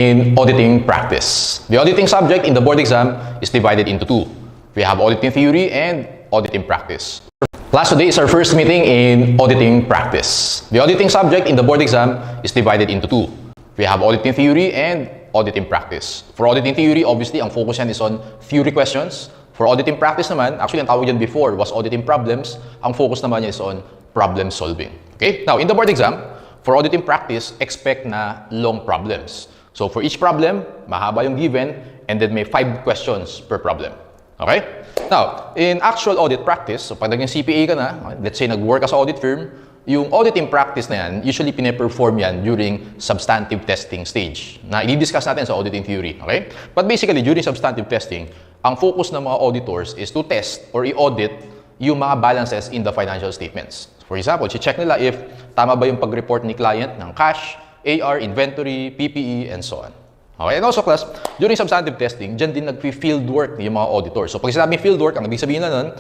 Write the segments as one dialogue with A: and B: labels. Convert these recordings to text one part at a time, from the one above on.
A: in auditing practice. The auditing subject in the board exam is divided into two. We have auditing theory and auditing practice. Class, today is our first meeting in auditing practice. The auditing subject in the board exam is divided into two. We have auditing theory and auditing practice. For auditing theory, obviously, ang focus yan is on theory questions. For auditing practice naman, actually, ang tawag yan before was auditing problems. Ang focus naman is on problem solving. Okay? Now, in the board exam, for auditing practice, expect na long problems. So, for each problem, mahaba yung given, and then may 5 questions per problem. Okay? Now, in actual audit practice, so pag naging CPA ka na, let's say nag-work ka sa audit firm, yung auditing practice na yan, usually pine-perform yan during substantive testing stage na i-discuss natin sa auditing theory. Okay? But basically, during substantive testing, ang focus ng mga auditors is to test or i-audit yung mga balances in the financial statements. For example, check nila if tama ba yung pag-report ni client ng cash, AR, inventory, PPE, and so on. Okay, and also class, during substantive testing, dyan din nag-field work yung mga auditors. So pag sinabing field work, ang ibig sabihin na nun,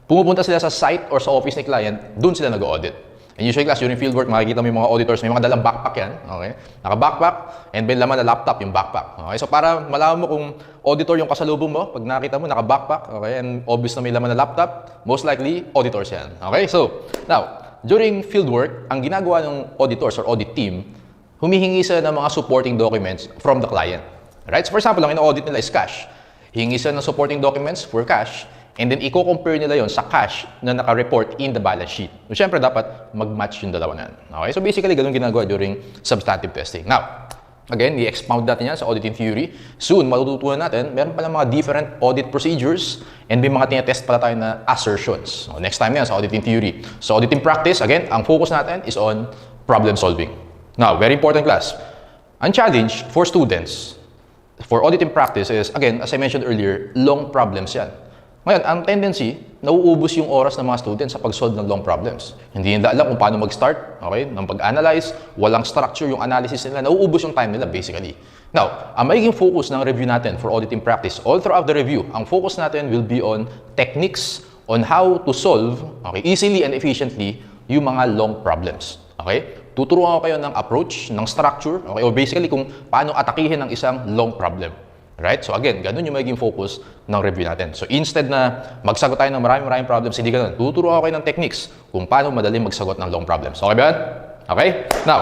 A: pumupunta sila sa site or sa office ni client, dun sila nag-audit. And usually class, during field work, makikita mo yung mga auditors, may mga dalang backpack yan. Okay? Naka-backpack, and may laman na laptop yung backpack. Okay? So para malaman mo kung auditor yung kasalubong mo, pag nakita mo, naka-backpack, okay? And obvious na may laman na laptop, most likely, auditors yan. Okay? So, now, during field work, ang ginagawa ng auditors or audit team, humihingi sila ng mga supporting documents from the client. Right? So for example, ang ina-audit nila is cash. Hingi sila ng supporting documents for cash, and then i-compare nila yon sa cash na naka-report in the balance sheet. So syempre, dapat mag-match yung dalawa na yan. Okay? So basically, ganun ginagawa during substantive testing. Now, again, i-expound natin yan sa auditing theory. Soon, matututunan natin, meron pala mga different audit procedures and may mga tinetest pala tayo na assertions. So, next time yan sa auditing theory. So auditing practice, again, ang focus natin is on problem solving. Now, very important class. Ang challenge for students for auditing practice is, again, as I mentioned earlier, long problems yan. Ngayon, ang tendency, nauubos yung oras ng mga students sa pag-solve ng long problems. Hindi nila alam kung paano mag-start, okay, ng pag-analyze, walang structure yung analysis nila, nauubos yung time nila basically. Now, ang magiging focus ng review natin for auditing practice, all throughout the review, ang focus natin will be on techniques on how to solve, okay, easily and efficiently yung mga long problems. Okay? Tuturuan ko kayo ng approach, ng structure, okay, or basically kung paano atakihin ng isang long problem. Right? So again, ganun yung magiging focus ng review natin. So instead na magsagot tayo ng maraming problems, hindi ganun. Tuturuan ko kayo ng techniques kung paano madaling magsagot ng long problems. Okay ba yan? Okay? Now,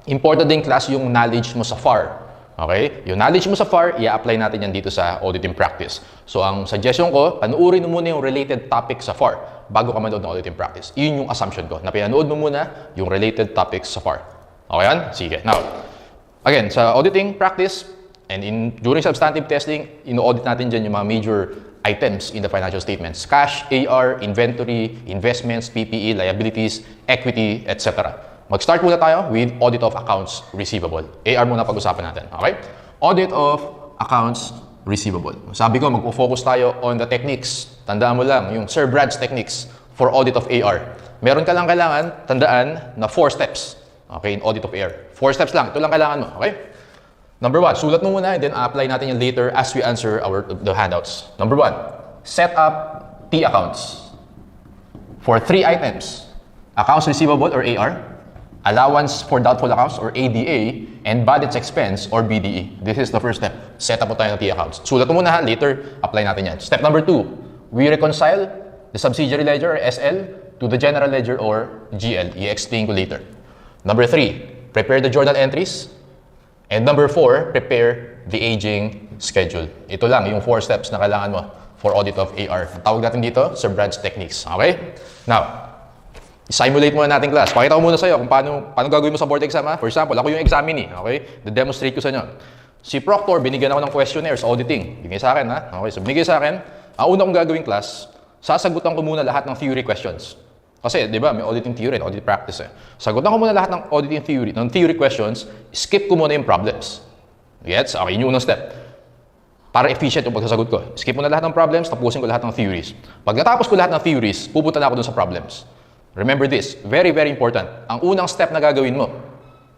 A: important din class yung knowledge mo sa FAR. Okay? Yung knowledge mo sa FAR, i-apply natin yan dito sa auditing practice. So ang suggestion ko, panuorin mo muna yung related topic sa FAR bago ka manood ng auditing practice. Yun yung assumption ko, na pinanood mo muna yung related topics sa FAR. Okay yan? Sige. Now, again, sa auditing practice, and during substantive testing, ino-audit natin dyan yung mga major items in the financial statements. Cash, AR, inventory, investments, PPE, liabilities, equity, etc. Mag-start muna tayo with audit of accounts receivable. AR muna pag-usapan natin. Okay? Audit of accounts receivable. Sabi ko, mag-focus tayo on the techniques. Tandaan mo lang, yung Sir Brad's techniques for audit of AR. Meron ka lang kailangan, tandaan na 4 steps. Okay, in audit of AR. 4 steps lang. Ito lang kailangan mo. Okay? Number 1, sulat mo muna, and then apply natin yung later as we answer the handouts. Number 1, set up T accounts for 3 items. Accounts receivable or AR, allowance for doubtful accounts or ADA, and budget expense or BDE. This is the first step. Set up mo tayo ng T accounts. Sulat mo muna, later apply natin yan. Step number 2, we reconcile the subsidiary ledger or SL to the general ledger or GL. I-explain ko later. Number 3, prepare the journal entries. And number 4, prepare the aging schedule. Ito lang, yung 4 steps na kailangan mo for audit of AR. Tawag natin dito, Sir Brad's techniques. Okay? Now, simulate muna natin class. Pakita ko muna sa'yo kung paano gagawin mo sa board exam. Ha? For example, ako yung examinee. Okay? De-demonstrate ko sa inyo. Si Proctor, binigyan ako ng questionnaire sa auditing. Binigay sa akin. Ha? Okay, so binigay sa akin. Ang una kong gagawin class, sasagutan ko muna lahat ng theory questions. Kasi, di ba, may auditing theory and audit practice eh. Sagutan ko muna lahat ng auditing theory, ng theory questions, skip ko muna yung problems. Gets? Okay, yun yung unang step. Para efficient yung pagsasagot ko. Skip muna lahat ng problems, tapusin ko lahat ng theories. Pag natapos ko lahat ng theories, pupunta na ako dun sa problems. Remember this, very, very important. Ang unang step na gagawin mo,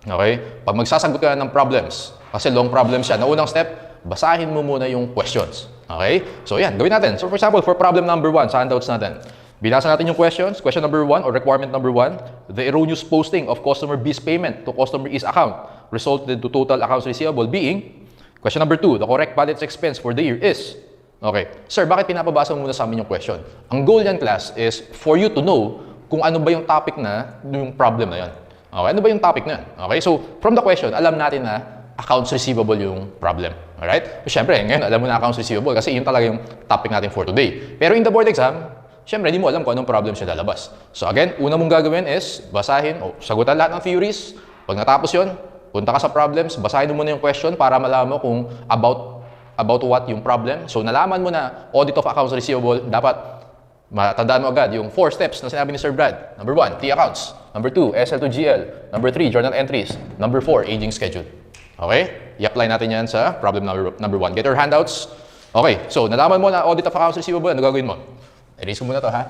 A: okay, pag magsasagot ka ng problems, kasi long problems yan, ang unang step, basahin mo muna yung questions. Okay? So yan, gawin natin. So for example, for problem number 1, sa handouts natin, binasa natin yung questions. Question number 1 or requirement number 1, the erroneous posting of customer B's payment to customer E's account resulted to total accounts receivable being, question number 2, the correct balance expense for the year is, okay, sir, bakit pinapabasa mo muna sa amin yung question? Ang goal yan, class, is for you to know kung ano ba yung topic na yung problem na yan. Okay, ano ba yung topic na yan? Okay, so from the question, alam natin na accounts receivable yung problem. Alright? So, syempre, ngayon alam mo na accounts receivable kasi yun talaga yung topic natin for today. Pero in the board exam, syempre, hindi mo alam kung anong problem siya lalabas. So again, una mong gagawin is basahin o sagutan lahat ng theories. Pag natapos yun, punta ka sa problems, basahin mo muna yung question para malaman mo kung about what yung problem. So nalaman mo na audit of accounts receivable, dapat matandaan mo agad yung 4 steps na sinabi ni Sir Brad. Number 1, T accounts. Number 2, SL to GL. Number 3, journal entries. Number 4, aging schedule. Okay? I-apply natin yan sa problem number 1. Get your handouts. Okay, so nalaman mo na audit of accounts receivable, ano gagawin mo? Erase mo muna to, ha?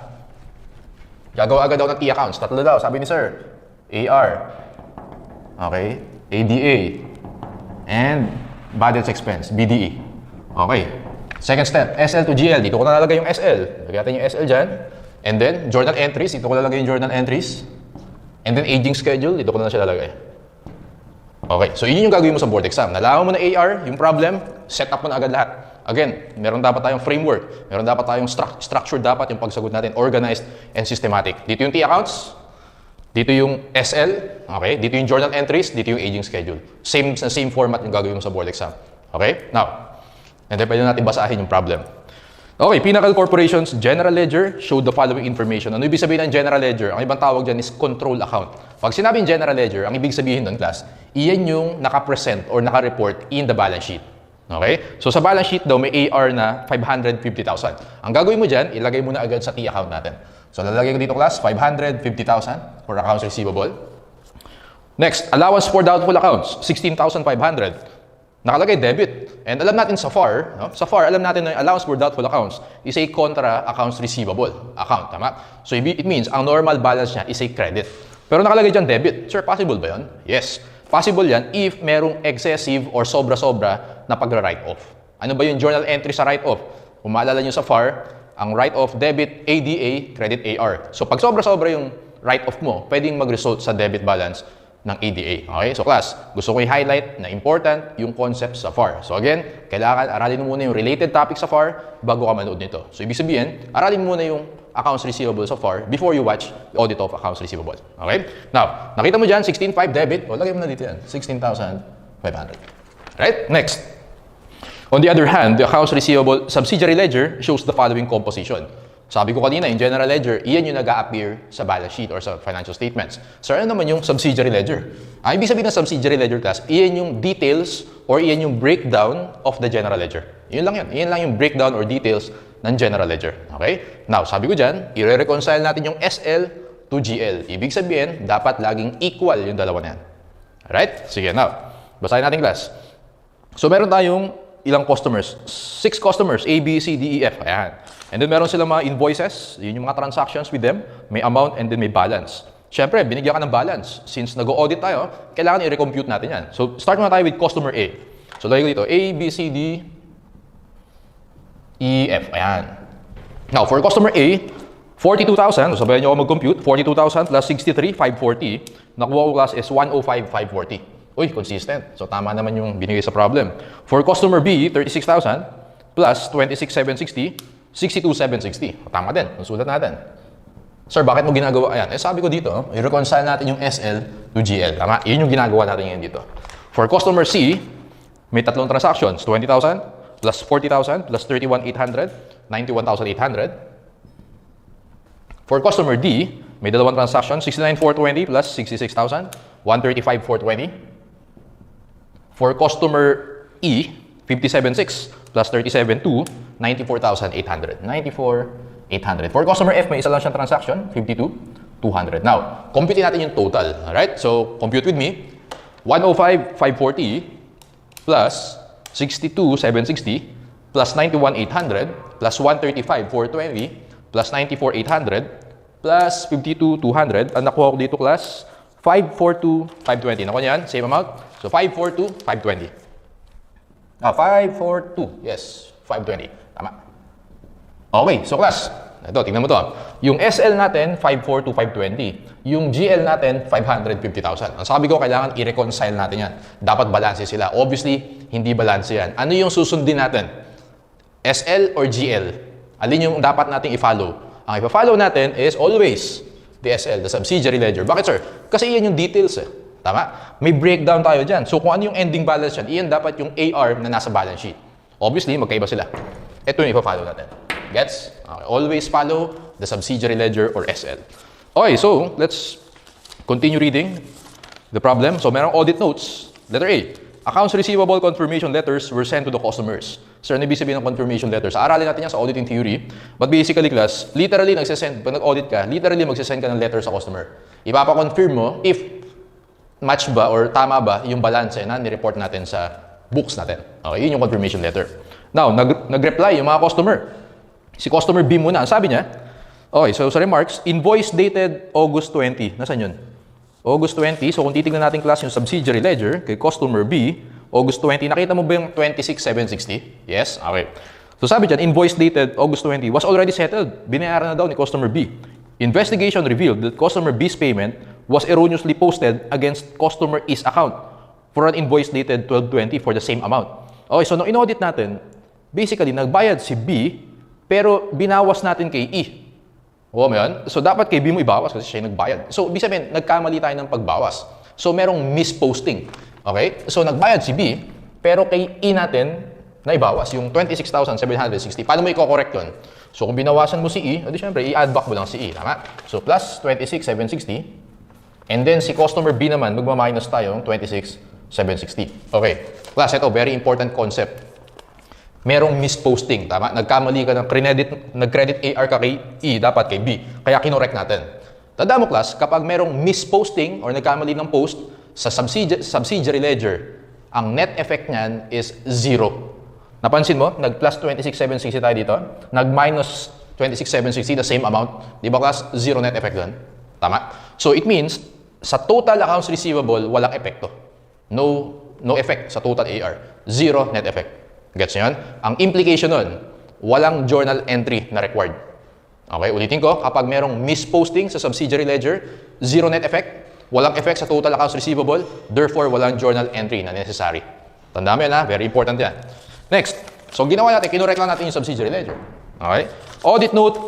A: Gagawa agad daw ng T accounts. 3 daw, sabi ni Sir. AR. Okay? ADA. And balance expense, BDE. Okay. Second step, SL to GL. Dito ko na nalagay yung SL. Lagyan natin yung SL dyan. And then, journal entries. Dito ko nalagay yung journal entries. And then, aging schedule. Dito ko na siya lalagay. Okay. So, yun yung gagawin mo sa board exam. Nalaman mo na AR, yung problem, set up mo na agad lahat. Again, meron dapat tayong framework. Meron dapat tayong structure dapat yung pagsagot natin. Organized and systematic. Dito yung T accounts. Dito yung SL. Okay. Dito yung journal entries. Dito yung aging schedule. Same format yung gagawin mo sa board exam. Okay? Now, and then pwede natin basahin yung problem. Okay, Pinnacle Corporation's General Ledger showed the following information. Ano ibig sabihin ng General Ledger? Ang ibang tawag dyan is control account. Pag sinabing General Ledger, ang ibig sabihin nun, class, iyan yung nakapresent or nakareport in the balance sheet. Okay? So sa balance sheet daw, may AR na 550,000. Ang gagawin mo dyan, ilagay mo na agad sa T account natin. So lalagay ko dito, class, 550,000 for accounts receivable. Next, allowance for doubtful accounts, 16,500. Nakalagay debit. And alam natin sa FAR, no? Sa FAR, alam natin na allowance for doubtful accounts is a contra accounts receivable account. Tama? So it means ang normal balance niya is a credit. Pero nakalagay dyan debit. Sir, possible ba yun? Yes. Possible yan if merong excessive or sobra-sobra na pag-write-off. Ano ba yung journal entry sa write-off? Kung maalala nyo sa FAR, ang write-off debit ADA, credit AR. So pag sobra-sobra yung write-off mo, pwedeng mag-result sa debit balance ng ADA. Okay? So class, gusto ko i-highlight na important yung concept sa FAR. So again, kailangan aralin mo muna yung related topic sa FAR bago ka manood nito. So ibig sabihin, aralin mo muna yung accounts receivable sa FAR before you watch the audit of accounts receivable. Okay? Now, nakita mo dyan, 16.5 debit. O, lagay mo na dito yan. 16,500. Right? Next. On the other hand, the accounts receivable subsidiary ledger shows the following composition. Sabi ko kanina, yung general ledger, iyan yung nag-a-appear sa balance sheet or sa financial statements. So, ano naman yung subsidiary ledger? Ang ibig sabihin ng subsidiary ledger, class, iyan yung details or iyan yung breakdown of the general ledger. Yun lang yan. Iyan lang yung breakdown or details ng general ledger. Okay? Now, sabi ko dyan, i-reconcile natin yung SL to GL. Ibig sabihin, dapat laging equal yung dalawa na yan. Alright? Sige, now, basahin natin, class. So, meron tayong ilang customers? 6 customers, A, B, C, D, E, F. Ayan. And then meron silang mga invoices, yun yung mga transactions with them, may amount and then may balance. Siyempre, binigyan ka ng balance. Since nag-audit tayo, kailangan i-recompute natin yan. So, start muna tayo with customer A. So, lagay ko dito, A, B, C, D, E, F. Ayan. Now, for customer A, 42,000. So, sabayan nyo ako mag-compute. 42,000 plus 63,540. Nakuha ko class is 105,540. Uy, consistent. So, tama naman yung binigay sa problem. For customer B, 36,000 plus 26,760. 62,760. Tama din. Nasulat natin. Sir, bakit mo ginagawa? Ayan. Sabi ko dito, i-reconcile natin yung SL to GL. Tama? Yun yung ginagawa natin ngayon dito. For customer C, may tatlong transactions. 20,000 plus 40,000 plus 31,800, 91,800. For customer D, may dalawang transaction. 69,420 plus 66,000, 135,420. For customer E, 57,600 plus 37,200, 94,800. 94,800. For customer F, may isa lang siyang transaction, 52,200. Now, compute natin yung total. Alright? So, compute with me. 105,540 plus 62,760 plus 91,800 plus 135,420 plus 94,800 plus 52,200. Ang nakuha ko dito, class, 542,520. Nakuha niyan? Same amount? So, 542,520. 542. Yes. 520. Tama. Okay. So, class, Ito, tingnan mo to. Yung SL natin, 542, 520. Yung GL natin, 550,000. Ang sabi ko, kailangan i-reconcile natin yan. Dapat balanse sila. Obviously, hindi balanse yan. Ano yung susundin natin? SL or GL? Alin yung dapat nating i-follow? Ang i-follow natin is always the SL, the subsidiary ledger. Bakit, sir? Kasi yan yung details eh. Tama? May breakdown tayo dyan. So, kung ano yung ending balance yan, iyan dapat yung AR na nasa balance sheet. Obviously, magkaiba sila. Ito yung ipa-follow natin. Gets? Okay. Always follow the subsidiary ledger or SL. Okay, so, let's continue reading the problem. So, merong audit notes. Letter A. Accounts receivable confirmation letters were sent to the customers. Sir, ano ibig sabihin ng confirmation letters? Aralin natin yan sa auditing theory. But basically, class, literally, nagsisend, pag nag-audit ka, literally magsisend ka ng letter sa customer. Ipapa-confirm mo if match ba or tama ba yung balance na ni-report natin sa books natin. Okay, yun yung confirmation letter. Now, nag-reply yung mga customer. Si customer B muna, ang sabi niya, okay, so sa remarks, invoice dated August 20. Nasaan yun? August 20. So kung titignan natin class yung subsidiary ledger kay customer B, August 20. Nakita mo ba yung 26,760? Yes? Okay. So sabi dyan, invoice dated August 20 was already settled. Binayaran na daw ni customer B. Investigation revealed that customer B's payment was erroneously posted against customer E's account for an invoice dated 12/20 for the same amount. Okay, so nung in-audit natin, basically, nagbayad si B, pero binawas natin kay E. Oo, mo yun? So, dapat kay B mo ibawas kasi siya yung nagbayad. So, ibig sabihin, nagkamali tayo ng pagbawas. So, merong misposting. Okay? So, nagbayad si B, pero kay E natin, na ibawas, yung 26,760. Paano mo i-correct yun? So, kung binawasan mo si E, edi syempre, i-add back mo lang si E. Tama? So, plus 26,760. And then, si customer B naman, magma-minus tayo ng 26,760. Okay. Class, ito, very important concept. Merong misposting, tama? Nagkamali ka ng nag-credit AR ka kay E, dapat kay B. Kaya kinorek natin. Tanda mo, class, kapag merong misposting or nagkamali ng post sa subsidiary ledger, ang net effect niyan is 0. Napansin mo? Nag-plus 26,760 tayo dito. Nag-minus 26,760, the same amount. Di ba, class? 0 net effect doon. Tama? So, it means, sa total accounts receivable, walang epekto. No effect sa total AR. 0 net effect. Gets nyo yun? Ang implication nun, walang journal entry na required. Okay, ulitin ko, kapag merong misposting sa subsidiary ledger, 0 net effect, walang effect sa total accounts receivable, therefore, walang journal entry na necessary. Tandaan mo yan ha, very important yan. Next, so ginawa natin, kinorek lang natin yung subsidiary ledger. Okay? Audit note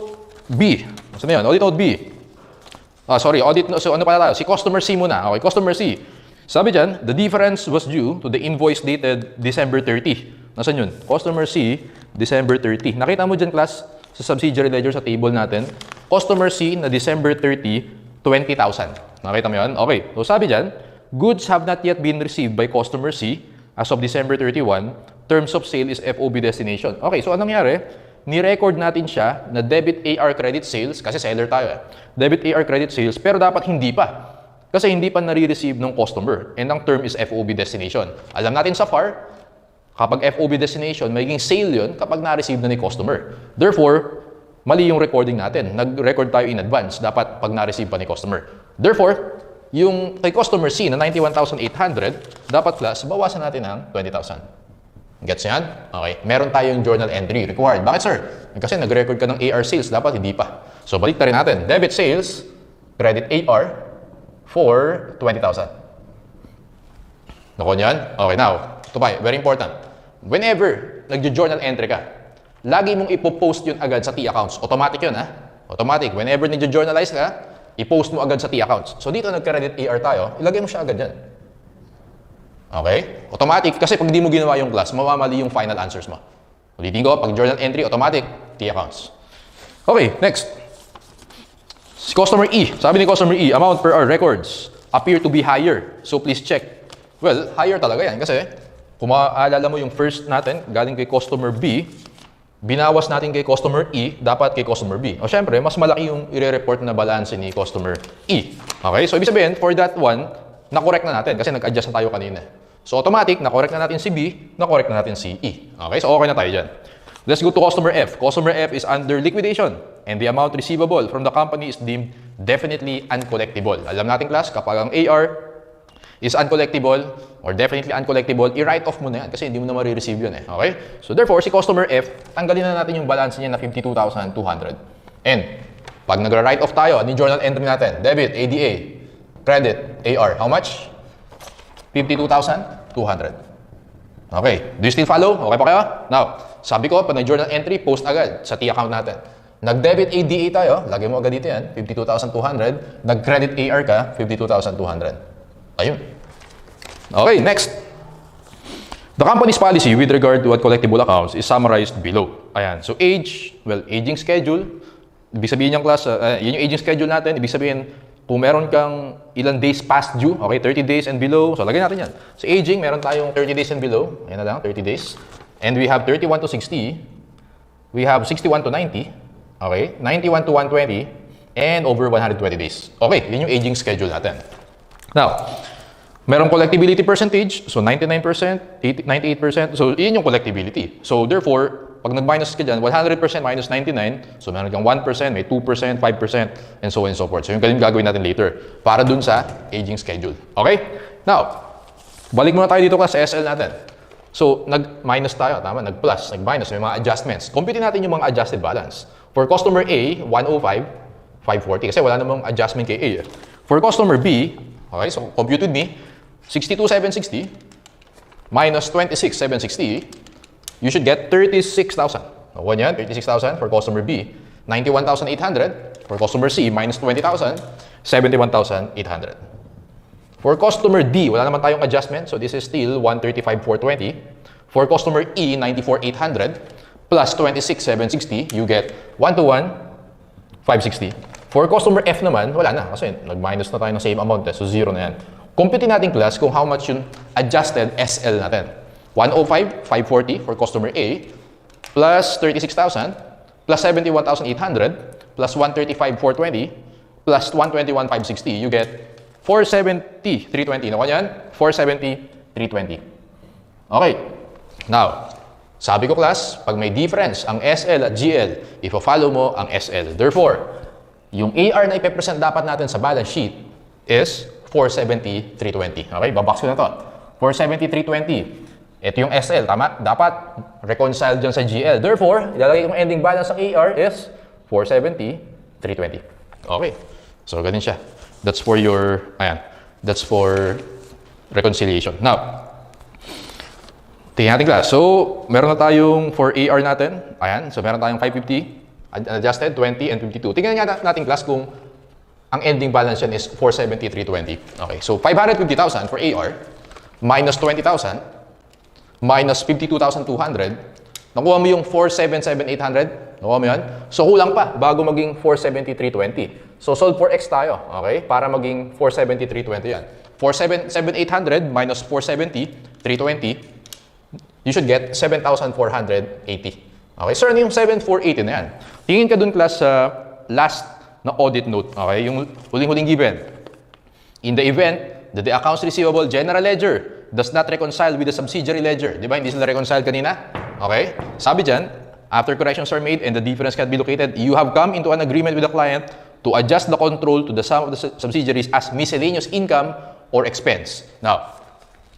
A: B. Saan yun? Audit note B. Audit note, so ano pala tayo? Si customer C muna. Okay, customer C. Sabi dyan, the difference was due to the invoice dated December 30. Nasaan yun? Customer C, December 30. Nakita mo dyan, class, sa subsidiary ledger sa table natin, customer C na December 30, 20,000. Nakita mo yun? Okay. So sabi dyan, goods have not yet been received by customer C as of December 31. Terms of sale is FOB destination. Okay, so anong nangyari? Ni-record natin siya na debit AR credit sales, kasi seller tayo eh. Debit AR credit sales, pero dapat hindi pa. Kasi hindi pa nare-receive ng customer. And ang term is FOB destination. Alam natin sa FAR, kapag FOB destination, magiging sale yun kapag na-receive na ni customer. Therefore, mali yung recording natin. Nag-record tayo in advance. Dapat pag na-receive pa ni customer. Therefore, yung kay customer C na 91,800, dapat plus, bawasan natin ng 20,000. Gets yan? Okay. Meron tayong journal entry required. Bakit, sir? Kasi nag-record ka ng AR sales. Dapat hindi pa. So, balik rin natin. Debit sales, credit AR for 20,000. Nakuha niyan? Okay, now, ito pa, very important. Whenever nag-journal entry ka, lagi mong ipopost yun agad sa T-accounts. Automatic yun, ha? Automatic. Whenever nag-journalize ka, i-post mo agad sa T-accounts. So, dito nag-credit AR tayo, ilagay mo siya agad dyan. Okay? Automatic. Kasi pag di mo ginawa yung class, mamamali yung final answers mo. Ulitin ko, pag journal entry, automatic, T-accounts. Okay, next. Si customer E. Sabi ni customer E, amount per our records appear to be higher. So, please check. Well, higher talaga yan kasi kung maaalala mo yung first natin, galing kay customer B, binawas natin kay customer E, dapat kay customer B. O syempre, mas malaki yung i-report na balance ni customer E. Okay? So, ibig sabihin, for that one, na-correct na natin kasi nag-adjust na tayo kanina. So, automatic, na-correct na natin si B, na-correct na natin si E. Okay? So, okay na tayo dyan. Let's go to customer F. Customer F is under liquidation and the amount receivable from the company is deemed definitely uncollectible. Alam natin, class, kapag ang AR is uncollectible or definitely uncollectible, i-write off mo na yan kasi hindi mo na ma-receive yun eh. Okay? So therefore, si customer F, tanggalin na natin yung balance niya na 52,200. And pag nagra-write off tayo, ano yung journal entry natin? Debit, ADA. Credit, AR. How much? 52,200. Okay. Do you still follow? Okay pa kayo? Now, sabi ko, pag nag-journal entry, post agad sa T account natin. Nag-debit ADA tayo, lagay mo agad dito yan, 52,200. Nag-credit AR ka, 52,200. Ayun. Okay, next. The company's policy with regard to what collectible accounts is summarized below. Ayan. So, age, well, aging schedule. Ibig sabihin niyang class, yun yung aging schedule natin. Ibig sabihin, kung meron kang ilang days past due, okay, 30 days and below, so lagay natin yan. So, aging, meron tayong 30 days and below. Ayan na lang, 30 days. And we have 31 to 60. We have 61 to 90. Okay, 91 to 120. And over 120 days. Okay, yun yung aging schedule natin. Now, merong collectibility percentage. So, 99%, 98%. So, yun yung collectibility. So, therefore, pag nag-minus ka dyan, 100% minus 99. So, meron kang 1%, may 2%, 5%, and so on and so forth. So, yung gagawin natin later para dun sa aging schedule. Okay? Now, balik muna tayo dito sa SL natin. So, nag-minus tayo, tama? Nag-plus, nag-minus, may mga adjustments. Computin natin yung mga adjusted balance. For customer A, 105, 540. Kasi wala namang adjustment kay A. For customer B, okay, so compute with me, 62,760 minus 26,760, you should get 36,000. Nakuha niyan, 36,000 for customer B. 91,800 for customer C minus 20,000, 71,800. For customer D, wala naman tayong adjustment. So this is still 135,420. For customer E, 94,800 plus 26,760, you get 121,560. For customer F naman, wala na. Kasi nag-minus na tayo ng same amount. So zero na yan. Compute natin class kung how much yung adjusted SL natin. 105,540 for customer A plus 36,000 plus 71,800 plus 135,420 plus 121,560. You get 470,320. Nakuha yan? 470,320. Okay. Now, sabi ko class, pag may difference ang SL at GL, ipo-follow mo ang SL. Therefore, yung AR na ipe-present dapat natin sa balance sheet is 470,320. Okay, babox ko na to. 470,320. Ito yung SL, tama? Dapat reconcile dyan sa GL. Therefore, ilalagay kong ending balance ng AR is 470,320. Okay. So, ganun siya. That's for your, ayan. That's for reconciliation. Now, tingnan natin class. So, meron na tayong for AR natin. Ayan. So, meron tayong 550, adjusted, 20, and 52. Tingnan natin class kung ang ending balance yan is 470,320. Okay. So, 550,000 for AR minus 20,000 minus 52,200. Nakuha mo yung 477,800. Nakuha mo yan? So, kulang pa bago maging 470,320. So, solve for X tayo. Okay? Para maging 470,320 yan. 477,800 minus 470,320. You should get 7,480. Okay, sir, ano yung 7,480 na yan? Tingin ka dun class sa last na audit note. Okay, yung huling-huling given. In the event that the accounts receivable general ledger does not reconcile with the subsidiary ledger. Di ba? Hindi sila reconcile kanina? Okay? Sabi dyan, after corrections are made and the difference can be located, you have come into an agreement with the client to adjust the control to the sum of the subsidiaries as miscellaneous income or expense. Now,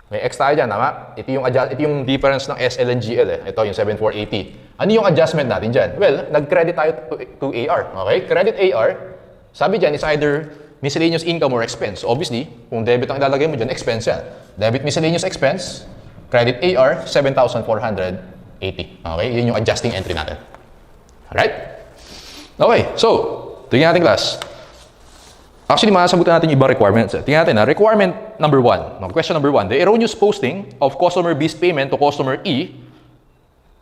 A: may X tayo dyan, tama? Ito yung difference ng SL and GL. Ito yung 7,480. Ano yung adjustment natin dyan? Well, nag-credit tayo to AR. Okay? Credit AR, sabi dyan, is either miscellaneous income or expense. Obviously, kung debit ang ilalagay mo dyan, expense yan. Debit miscellaneous expense, credit AR, 7,480. Okay? Yun yung adjusting entry natin. Alright? Okay. So, tingnan natin class. Actually, masasagutan natin yung iba requirements. Tingnan natin requirement number 1. Question number 1. The erroneous posting of customer B's payment to customer E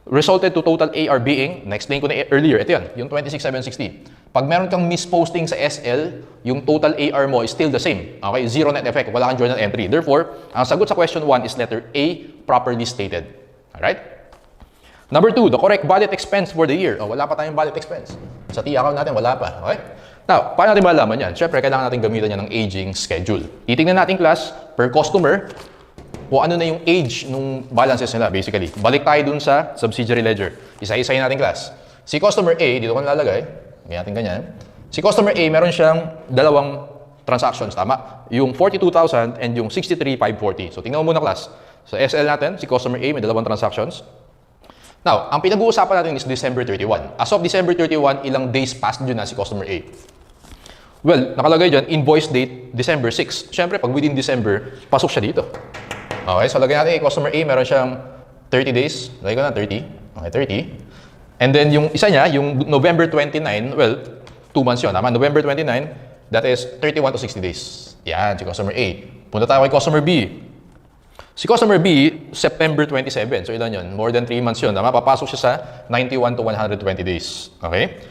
A: resulted to total AR being, na-explain ko na earlier, ito yan, yung 26,760. Pag meron kang misposting sa SL, yung total AR mo is still the same. Okay? Zero net effect. Wala kang journal entry. Therefore, ang sagot sa question 1 is letter A, properly stated. Alright? Number 2, the correct budget expense for the year. Oh, wala pa tayong budget expense. Sa T account natin, wala pa. Okay? Now, paano natin malaman yan? Siyempre, kailangan natin gamitan yan ng aging schedule. Titingnan natin class, per customer, kung ano na yung age ng balances nila, basically. Balik tayo dun sa subsidiary ledger. Isa-isayin natin class. Si customer A, dito ko nalalagay. Ganyan natin ganyan. Si customer A, meron siyang dalawang transactions, tama? Yung 42,000 and yung 63,540. So, tingnan mo muna class. Sa SL natin, si customer A may dalawang transactions. Now, ang pinag-uusapan natin is December 31. As of December 31, ilang days past due na si customer A? Well, nakalagay dyan, invoice date December 6. Siyempre, pag within December, pasok siya dito. Okay, so lagay natin customer A, meron siyang 30 days. Lagay ko na 30. Okay, 30. And then yung isa niya, yung November 29, well, 2 months yun. Tama? November 29, that is 31 to 60 days. Yan, si customer A. Punta tayo kay customer B. Si customer B, September 27. So ilan yun? More than 3 months yun. Tama? Papasok siya sa 91 to 120 days. Okay?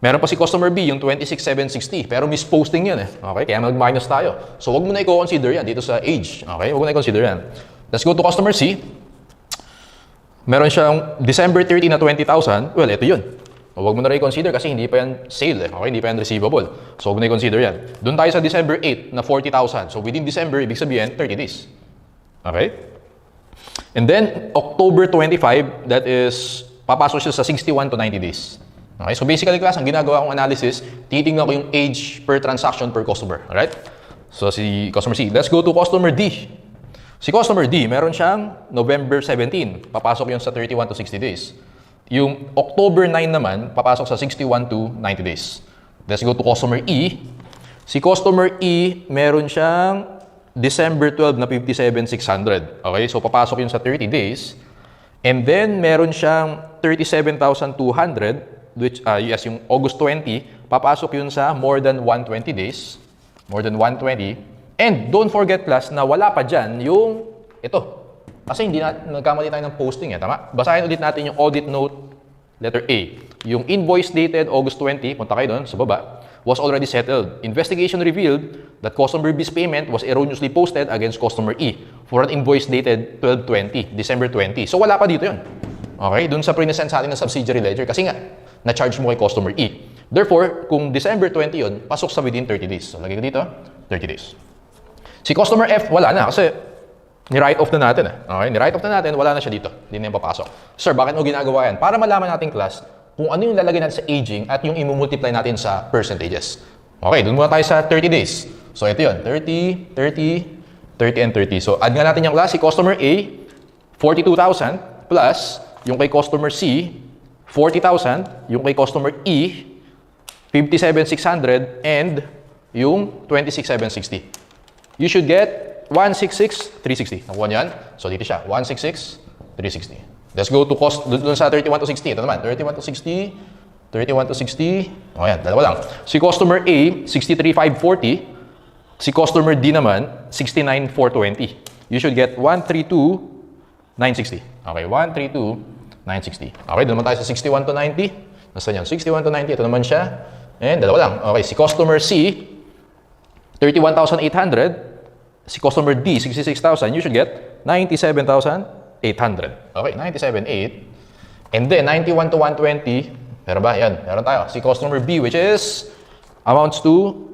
A: Meron pa si customer B, yung 26,760. Pero misposting yun eh. Okay? Kaya mag-minus tayo. So wag mo na i-consider yan dito sa age. Okay? Wag mo na i-consider yan. Let's go to customer C. Meron siyang December 30 na 20,000. Well, ito yun. Huwag mo na i-consider kasi hindi pa yan sale eh. Okay? Hindi pa yan receivable. So huwag mo na i-consider yan. Doon tayo sa December 8 na 40,000. So within December, ibig sabihin 30 days. Okay? And then, October 25, that is, papasok siya sa 61 to 90 days. Okay? So basically, class, ang ginagawa kong analysis, titingnan ko yung age per transaction per customer. Alright? So si customer C. Let's go to customer D. Si customer D, meron siyang November 17. Papasok yun sa 31 to 60 days. Yung October 9 naman, papasok sa 61 to 90 days. Let's go to customer E. Si customer E, meron siyang December 12 na 57,600. Okay? So, papasok yun sa 30 days. And then, meron siyang 37,200, which, yes, yung August 20, papasok yun sa more than 120 days. More than 120. And don't forget, class, na wala pa dyan yung ito. Kasi hindi na nagkamali tayo ng posting eh. Tama? Basahin ulit natin yung audit note, letter A. Yung invoice dated August 20, punta kayo doon sa baba, was already settled. Investigation revealed that customer B's payment was erroneously posted against customer E for an invoice dated 12/20, December 20. So wala pa dito yun. Okay? Doon sa pre-send sa atin ng subsidiary ledger kasi nga, na-charge mo kay customer E. Therefore, kung December 20 yun, pasok sa within 30 days. So lagay ko dito, 30 days. Si customer F, wala na kasi ni-write off na natin. Okay? Ni-write off na natin, wala na siya dito. Hindi na yung papasok. Sir, bakit mo ginagawa yan? Para malaman natin, class, kung ano yung lalagay natin sa aging at yung i-multiply natin sa percentages. Okay, doon muna tayo sa 30 days. So, ito yun. 30, 30, 30, and 30. So, add nga natin yung class. Si customer A, 42,000 plus yung kay customer C, 40,000. Yung kay customer E, 57,600 and yung 26,760. You should get 166,360. Nakuha niyan? So, dito siya. 166,360. Let's go to cost doon sa 31 to 60. Ito naman, 31 to 60, 31 to 60. O yan, dalawa lang. Si customer A, 63,540. Si customer D naman, 69,420. You should get 132,960. Okay, 132,960. Okay, doon naman tayo sa 61 to 90. Nasaan yan? 61 to 90. Ito naman siya. And dalawa lang. Okay, si customer C, 31,800. Si customer D, 66,000. You should get 97,800. Okay, 97,800. And then, 91 to 120. Meron ba? Yan. Meron tayo. Si customer B, which is amounts to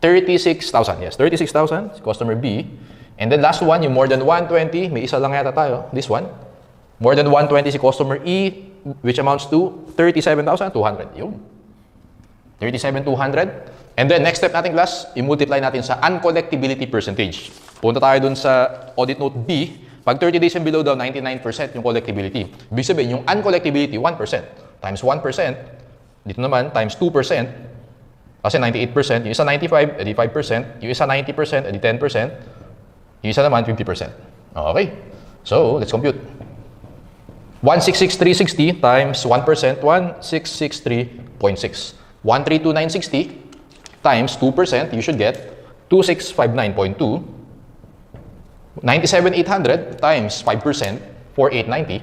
A: 36,000. Yes, 36,000. Si customer B. And then, last one, yung more than 120. May isa lang yata tayo. This one. More than 120 si customer E, which amounts to 37,200. Yun. 37,200. And then, next step natin, class, i-multiply natin sa uncollectibility percentage. Punta tayo dun sa audit note B. Pag 30 days and below daw, 99% yung collectibility. Ibig sabihin, yung uncollectibility, 1%. Times 1%. Dito naman, times 2%. Kasi 98%. Yung isa 95, edi 5%. Yung isa 90%, edi 10%. Yung isa naman, 50%. Okay. So, let's compute. 166,360 times 1%, 1,663.6. 132,960 times 2%, you should get 2,659.2. 97,800 times 5%, 4,890.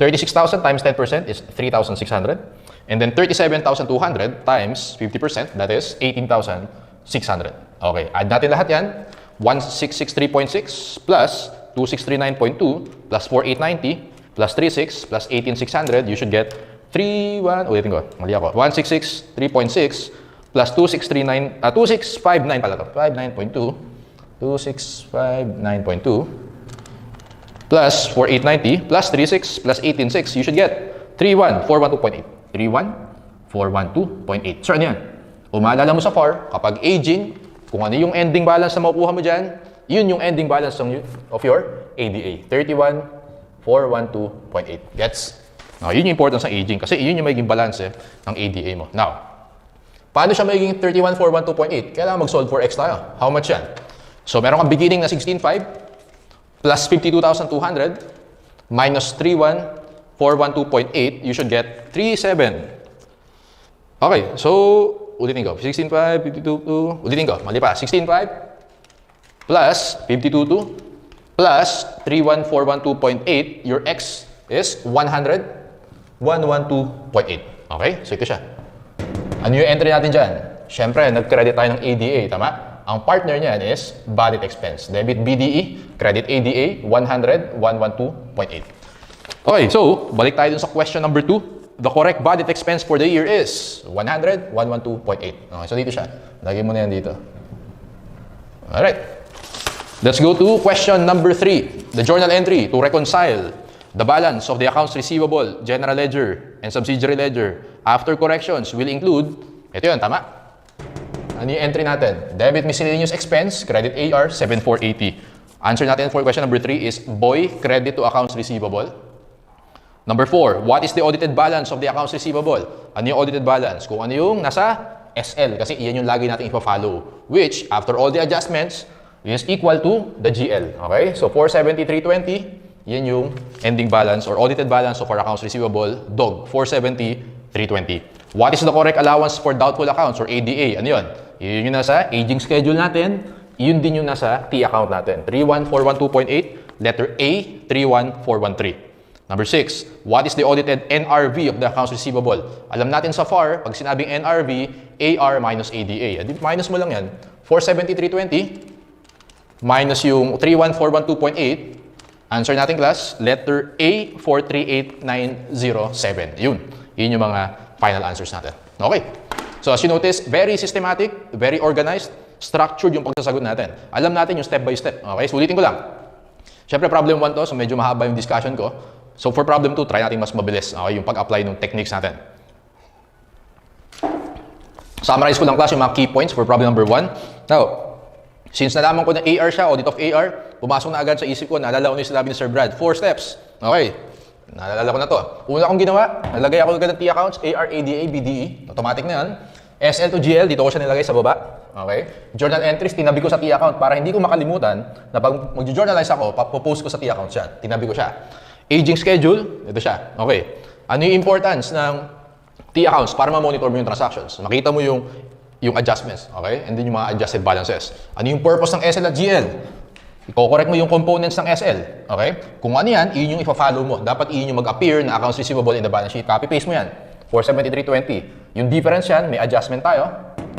A: 36,000 times 10% is 3,600. And then 37,200 times 50%, that is 18,600. Okay, add natin lahat yan. 1,663.6 plus 2,639.2 plus 4,890 plus 36 plus 18,600, you should get ulitin ko, mali ako. 1,663.6 plus 2,659 pala to. 59.2. 2,659.2 plus 4,890 plus 36 plus 18,600, you should get 31,412.8. 31,412.8. So, ano yan? O maalala mo sa FAR, kapag aging, kung ano yung ending balance na makukuha mo dyan, yun yung ending balance of your ADA. 412.8. Gets? Now, yun yung importance ng aging kasi yun yung magiging balance ng ADA mo. Now, paano siya magiging 31412.8? Kailangan mag-solve for x tayo. How much yan? So, meron kang beginning na 16.5 plus 52,200 minus 31412.8. You should get 37. Okay, so, ulitin ko. 16.5, 52.2. Ulitin ko. Mali pa. 16.5 plus 52.2 plus 31412.8. Your x is 112.8. Okay? So, ito siya. Ano yung entry natin dyan? Siyempre, nag-credit tayo ng ADA, tama? Ang partner niyan is budget expense. Debit BDE, credit ADA, 112.8. Okay, so, balik tayo dun sa question number 2. The correct budget expense for the year is 112.8. Okay, so dito siya. Lagay mo na yan dito. Alright. Let's go to question number 3. The journal entry to reconcile the balance of the accounts receivable, general ledger, and subsidiary ledger after corrections will include, ito yun, tama? Ano yung entry natin? Debit miscellaneous expense, credit AR, 7,480. Answer natin for question number 3 is boy, credit to accounts receivable. Number 4, what is the audited balance of the accounts receivable? Ano yung audited balance? Kung ano yung nasa SL, kasi iyan yung lagi natin ipa-follow, which, after all the adjustments, is equal to the GL. Okay? So, 470,320, yan yung ending balance or audited balance of our accounts receivable, DOG, 470,320. What is the correct allowance for doubtful accounts or ADA? Ano yun? Yun yung nasa aging schedule natin. Yun din yung nasa T account natin. 31412.8, letter A, 31413. Number 6, what is the audited NRV of the accounts receivable? Alam natin sa FAR, pag sinabing NRV, AR minus ADA. Minus mo lang yan. 473.20 minus yung 31412.8. Answer natin class, letter A, 438907. Yun yung mga final answers natin. Okay. So as you notice, very systematic, very organized, structured yung pagsasagot natin. Alam natin yung step by step. Okay, so ulitin ko lang. Siyempre problem 1 to, so medyo mahaba yung discussion ko. So for problem 2, try natin mas mabilis, okay, yung pag-apply ng techniques natin. Summarize ko lang class yung mga key points for problem number 1. Now, since nalaman ko na AR siya, audit of AR, pumasok na agad sa isip ko, naalala ko na yung sinabi ni Sir Brad. 4 steps. Okay. Naalala ko na to. Una kong ginawa, nalagay ako agad ng T accounts, AR, ADA, BDE. Automatic na yan. SL to GL, dito ko siya nilagay sa baba. Okay. Journal entries, tinabi ko sa T account para hindi ko makalimutan na pag mag-journalize ako, papopost ko sa T account siya. Tinabi ko siya. Aging schedule, ito siya. Okay. Ano yung importance ng T accounts para ma-monitor mo yung transactions? Makita mo yung adjustments, okay? And then yung mga adjusted balances. Ano yung purpose ng SL at GL? I-correct mo yung components ng SL, okay? Kung ano yan, iyon yung ipa-follow mo. Dapat iyon yung mag-appear na accounts receivable in the balance sheet. Copy-paste mo yan. 473.20. Yung difference yan, may adjustment tayo.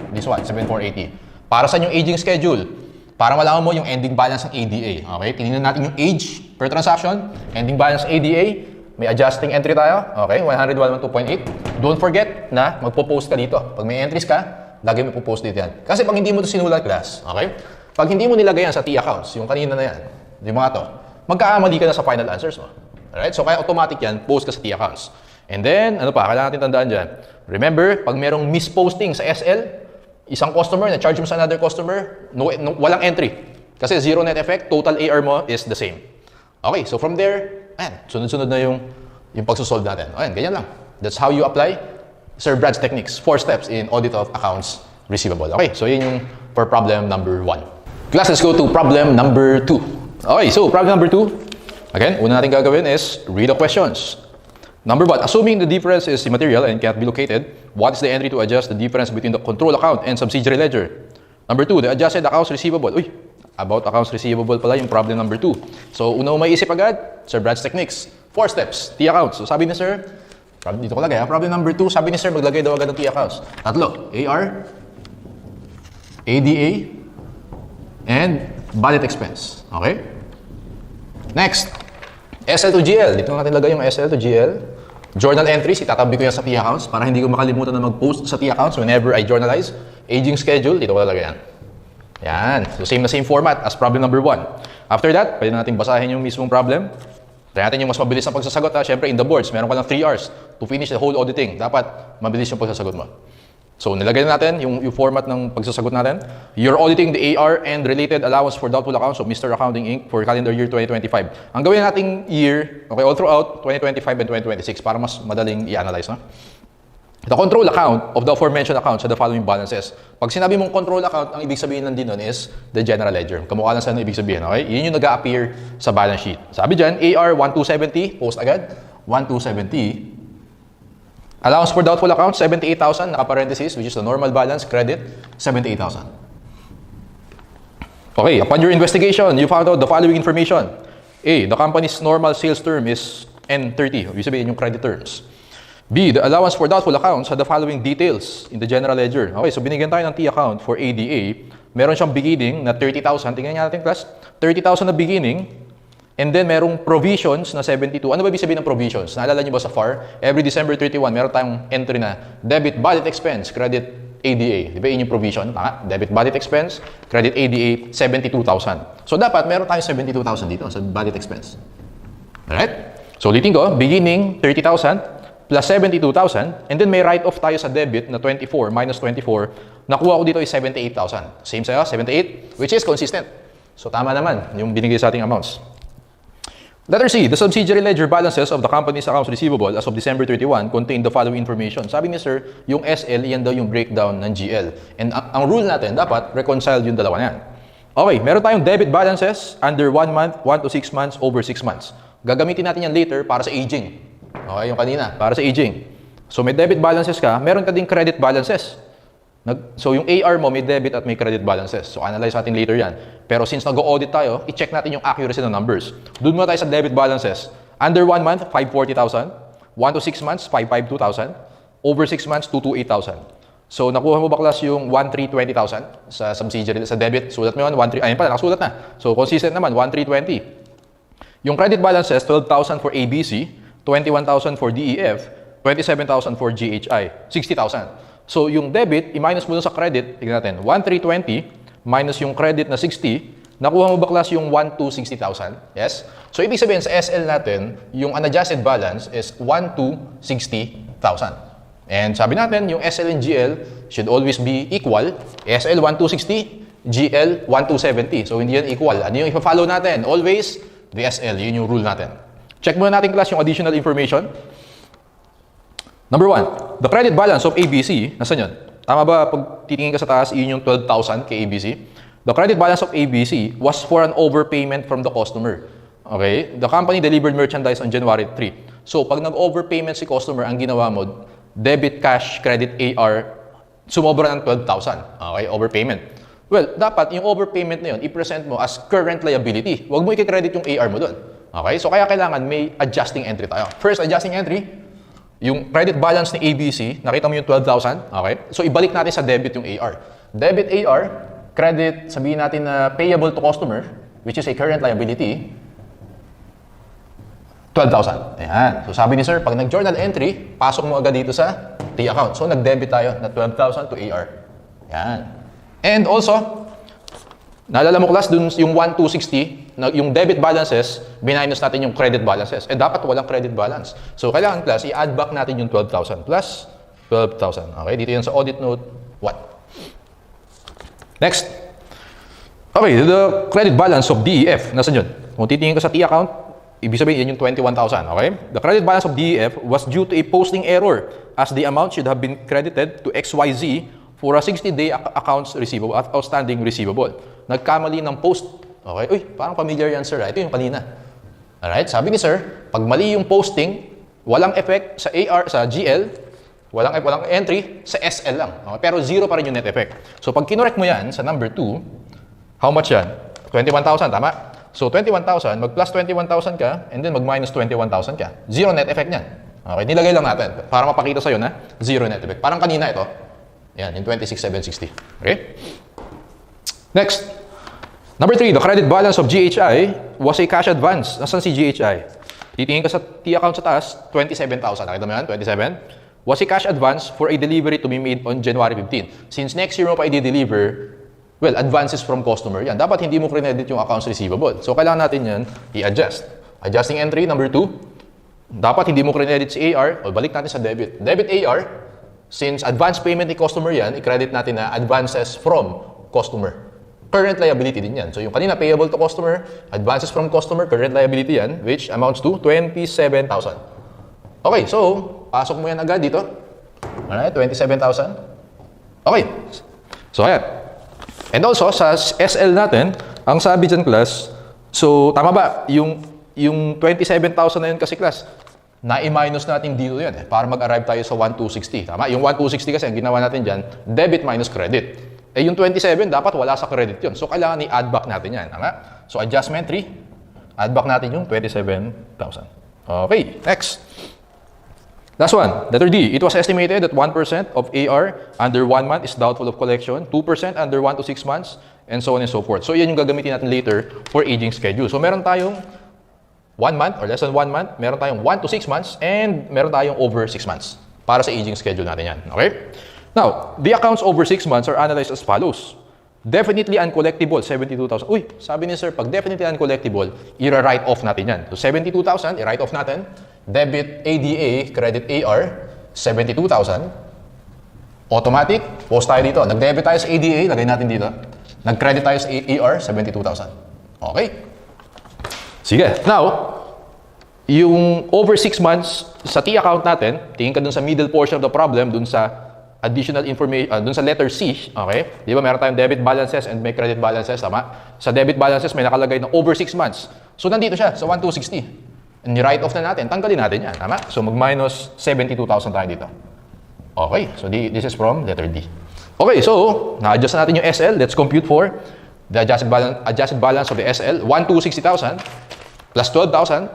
A: This one, 7,480. Para sa yung aging schedule? Para malaman mo yung ending balance ng ADA, okay? Tinignan natin yung age per transaction, ending balance ADA, may adjusting entry tayo, okay? 112.8. Don't forget na magpo-post ka dito. Pag may entries ka, lagi mo po-post dito yan. Kasi pag hindi mo ito sinulat class, okay? Pag hindi mo nilagay yan sa T accounts, yung kanina na yan, yung mga to, magkaamali ka na sa final answers mo. Alright? So kaya automatic yan, post ka sa T accounts. And then, ano pa, kailangan natin tandaan dyan. Remember, pag merong misposting sa SL, isang customer na charge mo sa another customer, walang entry. Kasi zero net effect, total AR mo is the same. Okay, so from there, ayan, sunod-sunod na yung pagsusolve natin. Ayan, ganyan lang. That's how you apply Sir Brad's techniques. 4 steps in audit of accounts receivable. Okay, so yun yung for problem number 1. Class, let's go to problem number 2. Okay, so problem number 2. Again, una natin gagawin is read the questions. Number 1, assuming the difference is immaterial and can't be located, what is the entry to adjust the difference between the control account and subsidiary ledger? Number 2, the adjusted accounts receivable. Uy, about accounts receivable pala yung problem number 2. So, una mo maiisip agad, Sir Brad's techniques. 4 steps, T accounts. So, sabi ni Sir, dito ko lagay, problem number 2, sabi ni Sir, maglagay daw agad ng T accounts. 3, AR, ADA, and budget expense. Okay? Next, SL to GL. Dito natin lagay yung SL to GL. Journal entries, itatabi ko yan sa T accounts para hindi ko makalimutan na mag-post sa T accounts whenever I journalize. Aging schedule, dito ko lalagay yan. Yan. So same na same format as problem number 1. After that, pwede natin basahin yung mismong problem. Try natin yung mas mabilis na pagsasagot. Siyempre, in the boards, meron ka lang 3 hours to finish the whole auditing. Dapat mabilis yung pagsasagot mo. So, nilagay na natin yung format ng pagsasagot natin. You're auditing the AR and related allowance for doubtful accounts of Mr. Accounting Inc. for calendar year 2025. Ang gawin nating year, okay, all throughout 2025 and 2026 para mas madaling i-analyze, no? The control account of the aforementioned accounts are the following balances. Pag sinabi mong control account, ang ibig sabihin lang din nun is the general ledger. Kamukha lang sa ibig sabihin, okay? Yun yung nag-a-appear sa balance sheet. Sabi dyan, AR 1270, post agad, 1270. Allowance for doubtful accounts, 78,000, naka-parenthesis, which is the normal balance, credit, 78,000. Okay, upon your investigation, you found out the following information. A, the company's normal sales term is N30, ibig sabihin yung credit terms. B, the allowance for doubtful accounts had the following details in the general ledger. Okay, so binigyan tayo ng T account for ADA. Meron siyang beginning na 30,000. Tingnan nga natin, class. 30,000 na beginning. And then, merong provisions na 72. Ano ba ibig sabihin ng provisions? Naalala niyo ba sa FAR? Every December 31, meron tayong entry na debit, budget expense, credit ADA. Di ba yun yung provision? Tama? Debit, budget expense, credit ADA, 72,000. So, dapat meron tayong 72,000 dito sa budget expense. Alright? So, ulitin ko. Beginning, 30,000. Plus 72,000, and then may write-off tayo sa debit na 24 minus 24, nakuha ko dito is 78,000. Same sa'yo, 78, which is consistent. So tama naman yung binigay sa ating amounts. Letter C, the subsidiary ledger balances of the company's accounts receivable as of December 31 contain the following information. Sabi ni sir, yung SL, yan daw yung breakdown ng GL. And ang rule natin, dapat reconcile yung dalawa yan. Okay, meron tayong debit balances under 1 month, 1 to 6 months, over 6 months. Gagamitin natin yan later para sa aging. Okay, yung kanina, para sa aging. So, may debit balances ka, meron ka ding credit balances. So, yung AR mo, may debit at may credit balances. So, analyze natin later yan. Pero since nag-audit tayo, i-check natin yung accuracy ng numbers. Doon muna tayo sa debit balances. Under 1 month, 540,000. 1 to 6 months, 552,000. Over 6 months, 228,000. So, nakuha mo ba class yung 1,320,000 sa subsidiary, sa debit? Sulat mo yun, 1,320. Ayun pala, nakasulat na. So, consistent naman, 1,320. Yung credit balances, 12,000 for ABC. 21,000 for DEF, 27,000 for GHI, 60,000. So, yung debit, i-minus mo dun sa credit, tignan natin, 1,320 minus yung credit na 60, nakuha mo ba class yung 1,260,000? Yes? So, ibig sabihin sa SL natin, yung unadjusted balance is 1,260,000. And sabi natin, yung SL and GL should always be equal. SL 1,260, GL 1,270. So, hindi yan equal. Ano yung ipa-follow natin? Always, the SL. Yun yung rule natin. Check muna natin class yung additional information. Number 1, the credit balance of ABC, nasan yun? Tama ba pag titingin ka sa taas, yun yung 12,000 kay ABC? The credit balance of ABC was for an overpayment from the customer. Okay? The company delivered merchandise on January 3. So, pag nag-overpayment si customer, ang ginawa mo, debit, cash, credit, AR, sumobra ng 12,000. Okay? Overpayment. Well, dapat yung overpayment na yun, i-present mo as current liability. Huwag mo i-credit yung AR mo doon. Okay? So, kaya kailangan may adjusting entry tayo. First adjusting entry, yung credit balance ni ABC, nakita mo yung 12,000. Okay? So, ibalik natin sa debit yung AR. Debit AR, credit, sabihin natin na payable to customer, which is a current liability, 12,000. Ayan. So, sabi ni sir, pag nag-journal entry, pasok mo agad dito sa T account. So, nag-debit tayo na 12,000 to AR. Ayan. And also, naalala mo class, dun yung 1,260, yung debit balances, binaynos natin yung credit balances. Eh, dapat walang credit balance. So, kailangan class, i-add back natin yung 12,000 plus 12,000. Okay, dito yan sa audit note 1. Next. Okay, the credit balance of DEF. Nasaan yun? Kung titingin ka sa T account, ibig sabihin yan yung 21,000. Okay? The credit balance of DEF was due to a posting error as the amount should have been credited to XYZ for a 60-day accounts receivable at outstanding receivable. Nagkamali ng post. Okay? Uy, parang familiar yan, sir. Ito yung kanina. Alright? Sabi ni sir, pag mali yung posting, walang effect sa AR, sa GL, walang entry, sa SL lang. Okay? Pero zero pa rin yung net effect. So, pag kinorek mo yan sa number 2, how much yan? 21,000, tama? So, 21,000, mag-plus 21,000 ka, and then mag-minus 21,000 ka. Zero net effect niyan. Okay? Nilagay lang natin para mapakita sa'yo na zero net effect. Parang kanina ito. Yan, yung 26,760. Okay? Next. Number 3, the credit balance of GHI was a cash advance. Nasaan si GHI? Titingin ka sa T account sa taas, 27,000. Nakita mo yan? 27. Was a cash advance for a delivery to be made on January 15. Since next year mo pa i-deliver, well, advances from customer yan. Dapat hindi mo credit yung accounts receivable. So, kailangan natin yan i-adjust. Adjusting entry, number 2. Dapat hindi mo credit si AR, o balik natin sa debit. Debit AR, Since advance payment ni customer yan, i-credit natin na advances from customer. Current liability din yan. So yung kanina payable to customer, advances from customer, current liability yan, which amounts to 27,000. Okay, so pasok mo yan agad dito. Alright, 27,000. Okay. So ayan. And also, sa SL natin, ang sabi dyan class, so tama ba? Yung 27,000 na yun kasi class, na-minus natin dito yan para mag-arrive tayo sa 1,260. Tama? Yung 1,260 kasi ang ginawa natin dyan, debit minus credit. Eh yung 27, dapat wala sa credit yun. So kailangan i-add back natin yan. Tama? So adjustment 3, add back natin yung 27,000. Okay, next. Last one, letter D. It was estimated that 1% of AR under 1 month is doubtful of collection, 2% under 1 to 6 months, and so on and so forth. So yan yung gagamitin natin later for aging schedule. So meron tayong 1 month or less than 1 month, meron tayong 1 to 6 months, and meron tayong over 6 months para sa aging schedule natin yan. Okay? Now, the accounts over 6 months are analyzed as follows. Definitely uncollectible, 72,000. Uy, sabi ni sir, pag definitely uncollectible, i-write off natin yan. So 72,000, i-write off natin. Debit ADA, credit AR, 72,000. Automatic, post tayo dito. Nag-debit tayo sa ADA, lagay natin dito. Nag-credit tayo sa AR, 72,000. Okay? Sige. Now, yung over 6 months sa T account natin, tingin ka dun sa middle portion of the problem, dun sa additional information, dun sa letter C, okay? Di ba meron tayong debit balances and may credit balances, tama? Sa debit balances, may nakalagay na over 6 months. So, nandito siya sa 1,260. And write off na natin, tanggalin natin yan, tama? So, mag-minus 72,000 tayo dito. Okay, so this is from letter D. Okay, so, na-adjust na natin yung SL. Let's compute for the adjusted balance of the SL. 1,260,000 plus 12,000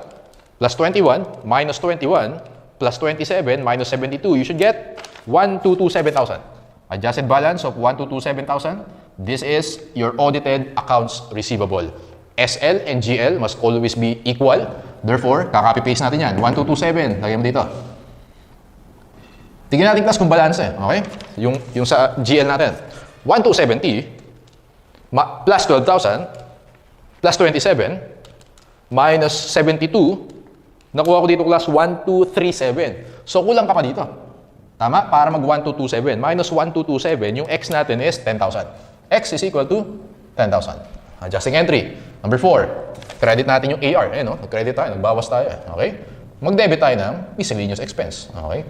A: plus 21 minus 21 plus 27 minus 72. You should get 1,227,000. Adjusted balance of 1,227,000. This is your audited accounts receivable. SL and GL must always be equal. Therefore, kaka-copy-paste natin yan. 1,227. Lagyan mo dito. Tingnan natin class kung balance eh. Okay? Yung sa GL natin. 1,270 plus 12,000 plus 27 minus 72, nakuha ko dito class 1,237. So, kulang ka pa dito. Tama? Para mag 1,227. Minus 1,227, yung X natin is 10,000. X is equal to 10,000. Adjusting entry. Number 4, credit natin yung AR. No? Nag-credit tayo, nagbawas tayo. Okay? Mag-debit tayo ng miscellaneous expense. Okay?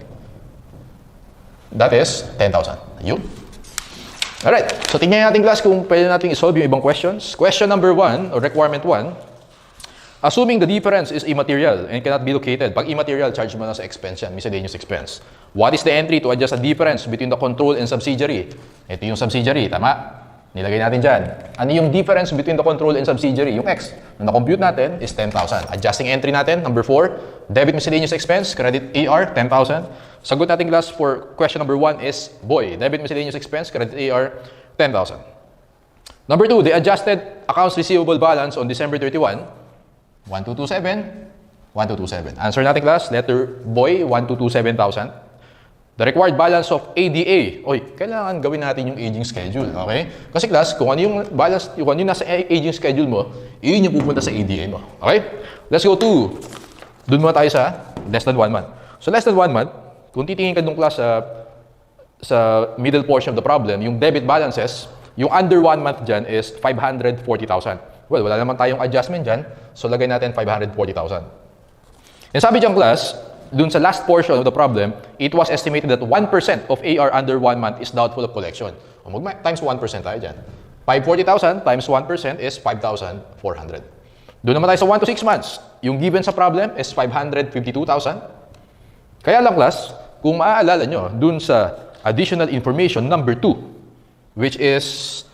A: That is 10,000. Ayun. Alright. So, tingnan natin class kung pwede natin isolve yung ibang questions. Question number 1, or requirement 1, assuming the difference is immaterial and cannot be located. Pag immaterial, charge mo na sa expense yan, miscellaneous expense. What is the entry to adjust the difference between the control and subsidiary? Ito yung subsidiary, tama? Nilagay natin dyan. Ano yung difference between the control and subsidiary? Yung X. Na na-compute natin is 10,000. Adjusting entry natin, number 4, debit miscellaneous expense, credit AR, 10,000. Sagot natin class for question number 1 is, boy, debit miscellaneous expense, credit AR, 10,000. Number 2, the adjusted accounts receivable balance on December 31, 1,227, 1,227. Answer natin class, letter boy, 1,227,000. The required balance of ADA. Oy, kailangan gawin natin yung aging schedule, okay? Kasi class, kung ano yung balance, kung ano yung nasa aging schedule mo, yun yung pupunta sa ADA mo, okay? Let's go to, dun muna tayo sa less than 1 month. So less than 1 month, kung titingin ka dun class sa middle portion of the problem, yung debit balances, yung under 1 month dyan is 540,000. Well, wala naman tayong adjustment dyan. So, lagay natin 540,000. And sabi dyan class, dun sa last portion of the problem, it was estimated that 1% of AR under 1 month is doubtful of collection. O times 1% tayo dyan. 540,000 times 1% is 5,400. Doon naman tayo sa 1 to 6 months. Yung given sa problem is 552,000. Kaya lang class, kung maaalala nyo, dun sa additional information number 2, which is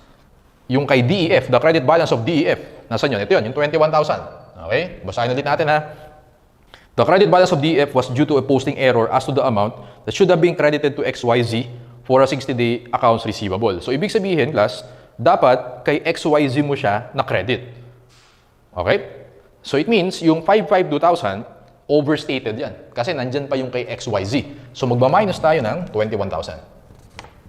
A: yung kay DEF, the credit balance of DEF. Nasaan yun? Ito yun, yung 21,000. Okay? Basahin ulit natin ha. The credit balance of DEF was due to a posting error as to the amount that should have been credited to XYZ for a 60-day accounts receivable. So, ibig sabihin, class, dapat kay XYZ mo siya na credit. Okay? So, it means yung 552,000, overstated yan. Kasi nandyan pa yung kay XYZ. So, magma-minus tayo ng 21,000.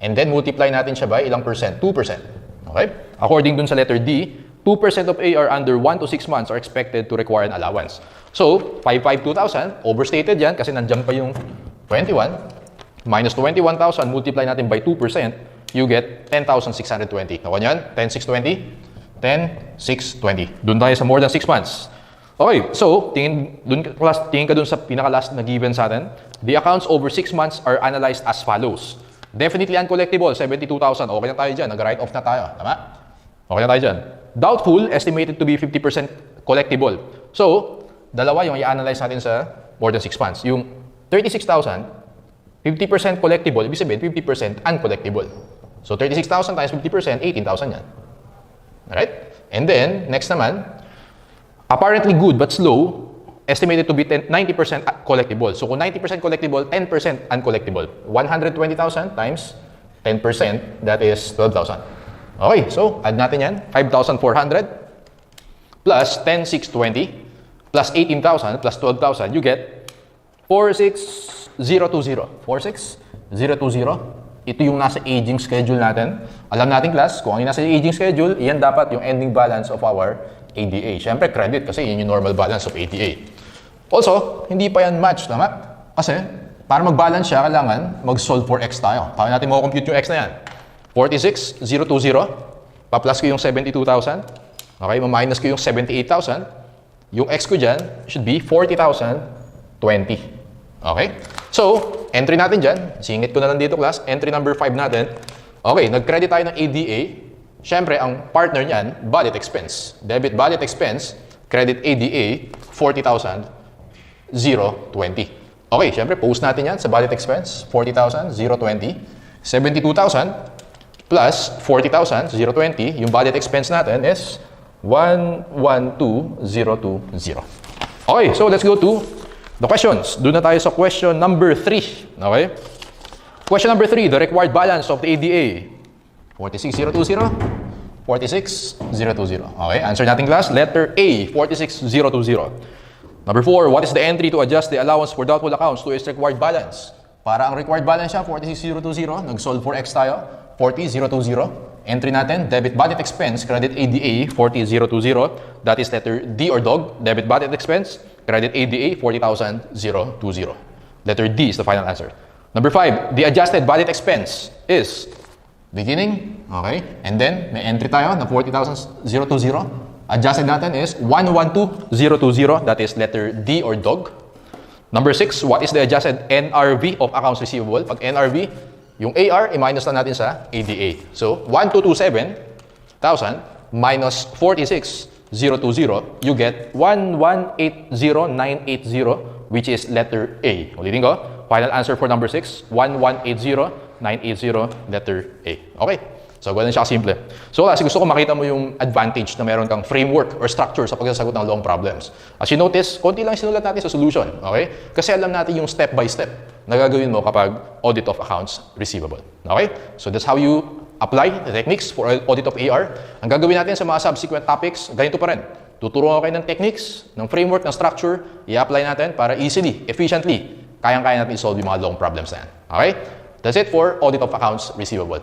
A: And then, multiply natin siya by ilang percent? 2%. Okay? According dun sa letter D, 2% of AR under 1 to 6 months are expected to require an allowance. So, 552,000, overstated yan kasi nandiyan pa yung 21. minus 21,000, multiply natin by 2%, you get 10,620. Nakuha niyan? 10,620? 10,620. Doon tayo sa more than 6 months. Okay, so, tingin ka dun sa pinaka-last na given sa atin. The accounts over 6 months are analyzed as follows. Definitely uncollectible, 72,000. Okay na tayo dyan. Nag-write off na tayo. Tama? Okay na tayo dyan. Doubtful, estimated to be 50% collectible. So, dalawa yung i-analyze natin sa more than 6 months. Yung 36,000, 50% collectible, ibig sabihin 50% uncollectible. So 36,000 times 50%, 18,000 yan. Alright? And then, next naman, apparently good but slow, estimated to be 90% collectible. So kung 90% collectible, 10% uncollectible. 120,000 times 10%, that is 12,000. Okay, so add natin yan. 5,400 plus 10,620 plus 18,000 plus 12,000, you get 46,020. 46,020. Ito yung nasa aging schedule natin. Alam natin, class, kung ano yung nasa aging schedule, iyan dapat yung ending balance of our ADA. Siyempre, credit kasi yun yung normal balance of ADA. Also, hindi pa yan match, tama? Kasi, para mag-balance siya, kailangan mag-solve for x tayo. Paano natin mag-compute yung x na yan? 46,020. Pa-plus ko yung 72,000. Okay, ma-minus ko yung 78,000. Yung x ko dyan should be 40,020. Okay? So, entry natin dyan. Singit ko na lang dito, class. Entry number 5 natin. Okay, nag-credit tayo ng ADA. Siyempre, ang partner niyan, budget expense. Debit budget expense, credit ADA, 40,020. Okay, siyempre, post natin yan sa budget expense, 40,020. 72,000 plus 40,020. Yung budget expense natin is 112,020. Okay, so let's go to the questions. Doon na tayo sa question number 3. Okay? Question number 3, the required balance of the ADA. 46,020. 46,020. Okay, answer natin, class. Letter A, 46,020. Number 4, what is the entry to adjust the allowance for doubtful accounts to its required balance? Para ang required balance siya, 46,020. Nag-solve for X tayo. 40,020. Entry natin, debit budget expense, credit ADA, 40,020. That is letter D or dog. Debit budget expense, credit ADA, 40,020. Letter D is the final answer. Number 5, the adjusted budget expense is beginning, okay? And then, may entry tayo na 40,020. Adjusted natin is 112,020. That is letter D or dog. Number 6, what is the adjusted NRV of accounts receivable? Pag NRV, yung AR, i-minus na natin sa ADA. So, 1,227,000 minus 46,020, you get 1,180,980, which is letter A. Ulitin ko, final answer for number 6, 1,180,980, letter A. Okay? So, ganun siya simple. So, kasi gusto ko makita mo yung advantage na meron kang framework or structure sa pagsasagot ng long problems. As you notice, konti lang sinulat natin sa solution. Okay? Kasi alam natin yung step by step na gagawin mo kapag audit of accounts receivable. Okay? So, that's how you apply the techniques for audit of AR. Ang gagawin natin sa mga subsequent topics, ganito pa rin. Tuturuan ko kayo ng techniques, ng framework, ng structure, i-apply natin para easily, efficiently, kayang-kaya natin i-solve yung mga long problems na yan. Okay? That's it for audit of accounts receivable.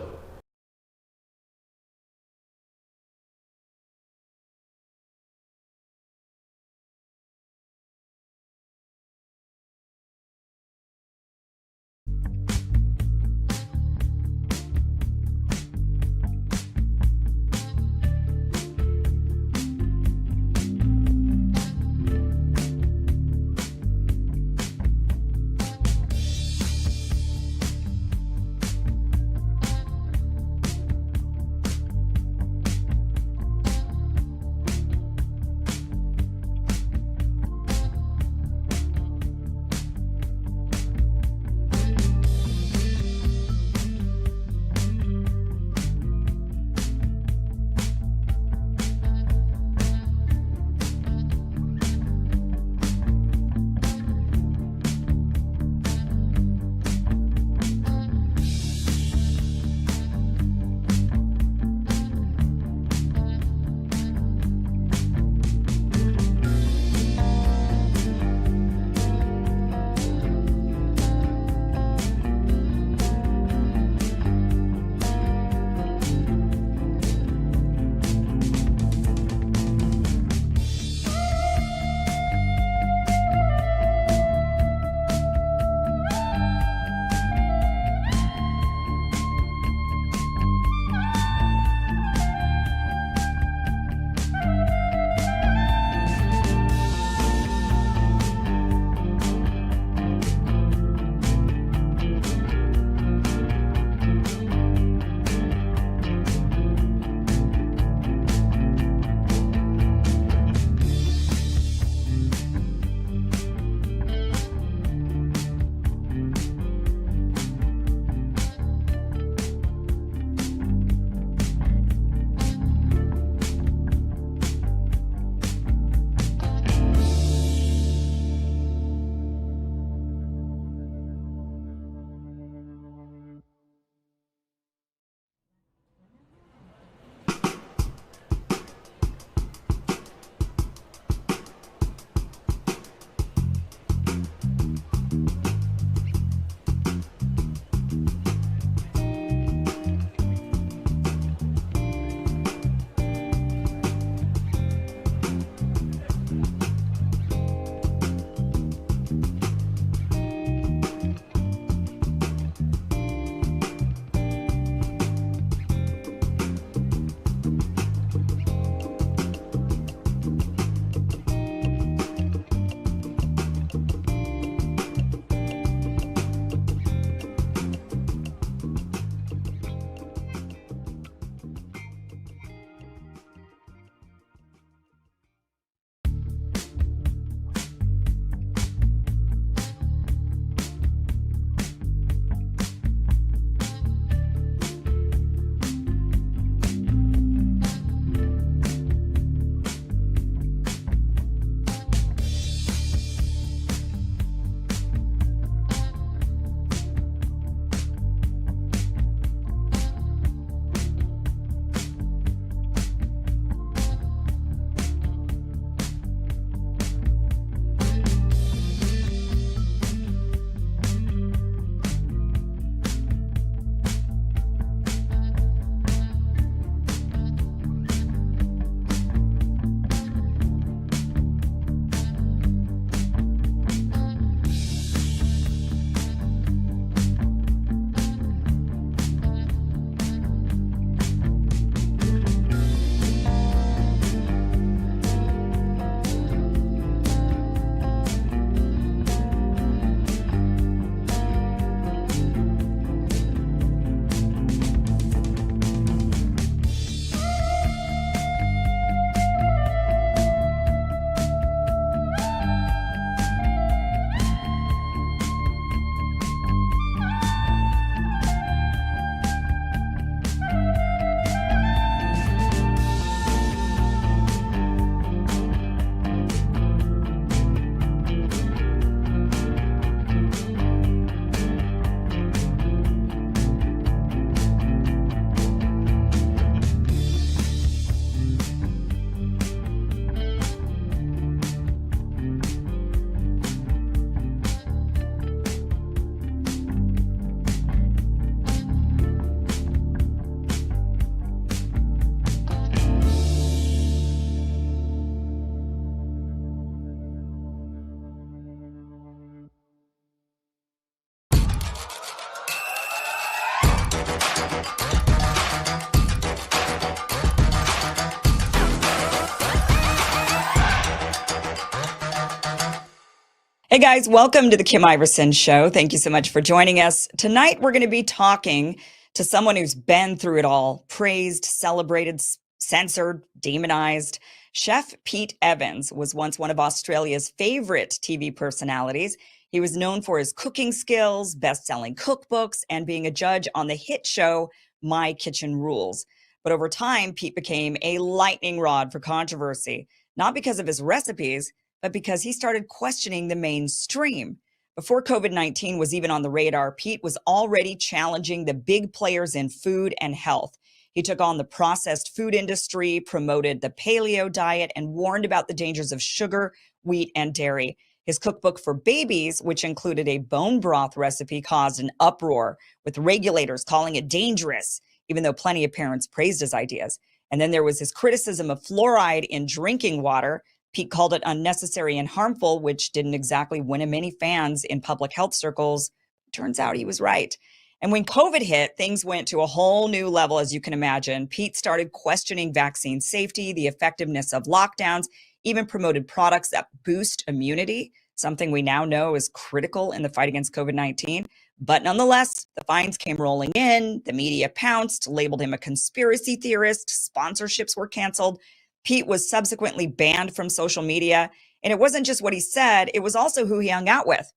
B: Hey guys, welcome to the Kim Iverson Show. Thank you so much for joining us. Tonight, we're going to be talking to someone who's been through it all, praised, celebrated, censored, demonized. Chef Pete Evans was once one of Australia's favorite TV personalities. He was known for his cooking skills, best-selling cookbooks, and being a judge on the hit show My Kitchen Rules. But over time, Pete became a lightning rod for controversy, not because of his recipes, but because he started questioning the mainstream. Before COVID-19 was even on the radar, Pete was already challenging the big players in food and health. He took on the processed food industry, promoted the paleo diet, and warned about the dangers of sugar, wheat, and dairy. His cookbook for babies, which included a bone broth recipe, caused an uproar, with regulators calling it dangerous, even though plenty of parents praised his ideas. And then there was his criticism of fluoride in drinking water. Pete called it unnecessary and harmful, which didn't exactly win him many fans in public health circles. Turns out he was right. And when COVID hit, things went to a whole new level, as you can imagine. Pete started questioning vaccine safety, the effectiveness of lockdowns, even promoted products that boost immunity, something we now know is critical in the fight against COVID-19. But nonetheless, the fines came rolling in, the media pounced, labeled him a conspiracy theorist, sponsorships were canceled. Pete was subsequently banned from social media. And it wasn't just what he said, it was also who he hung out with.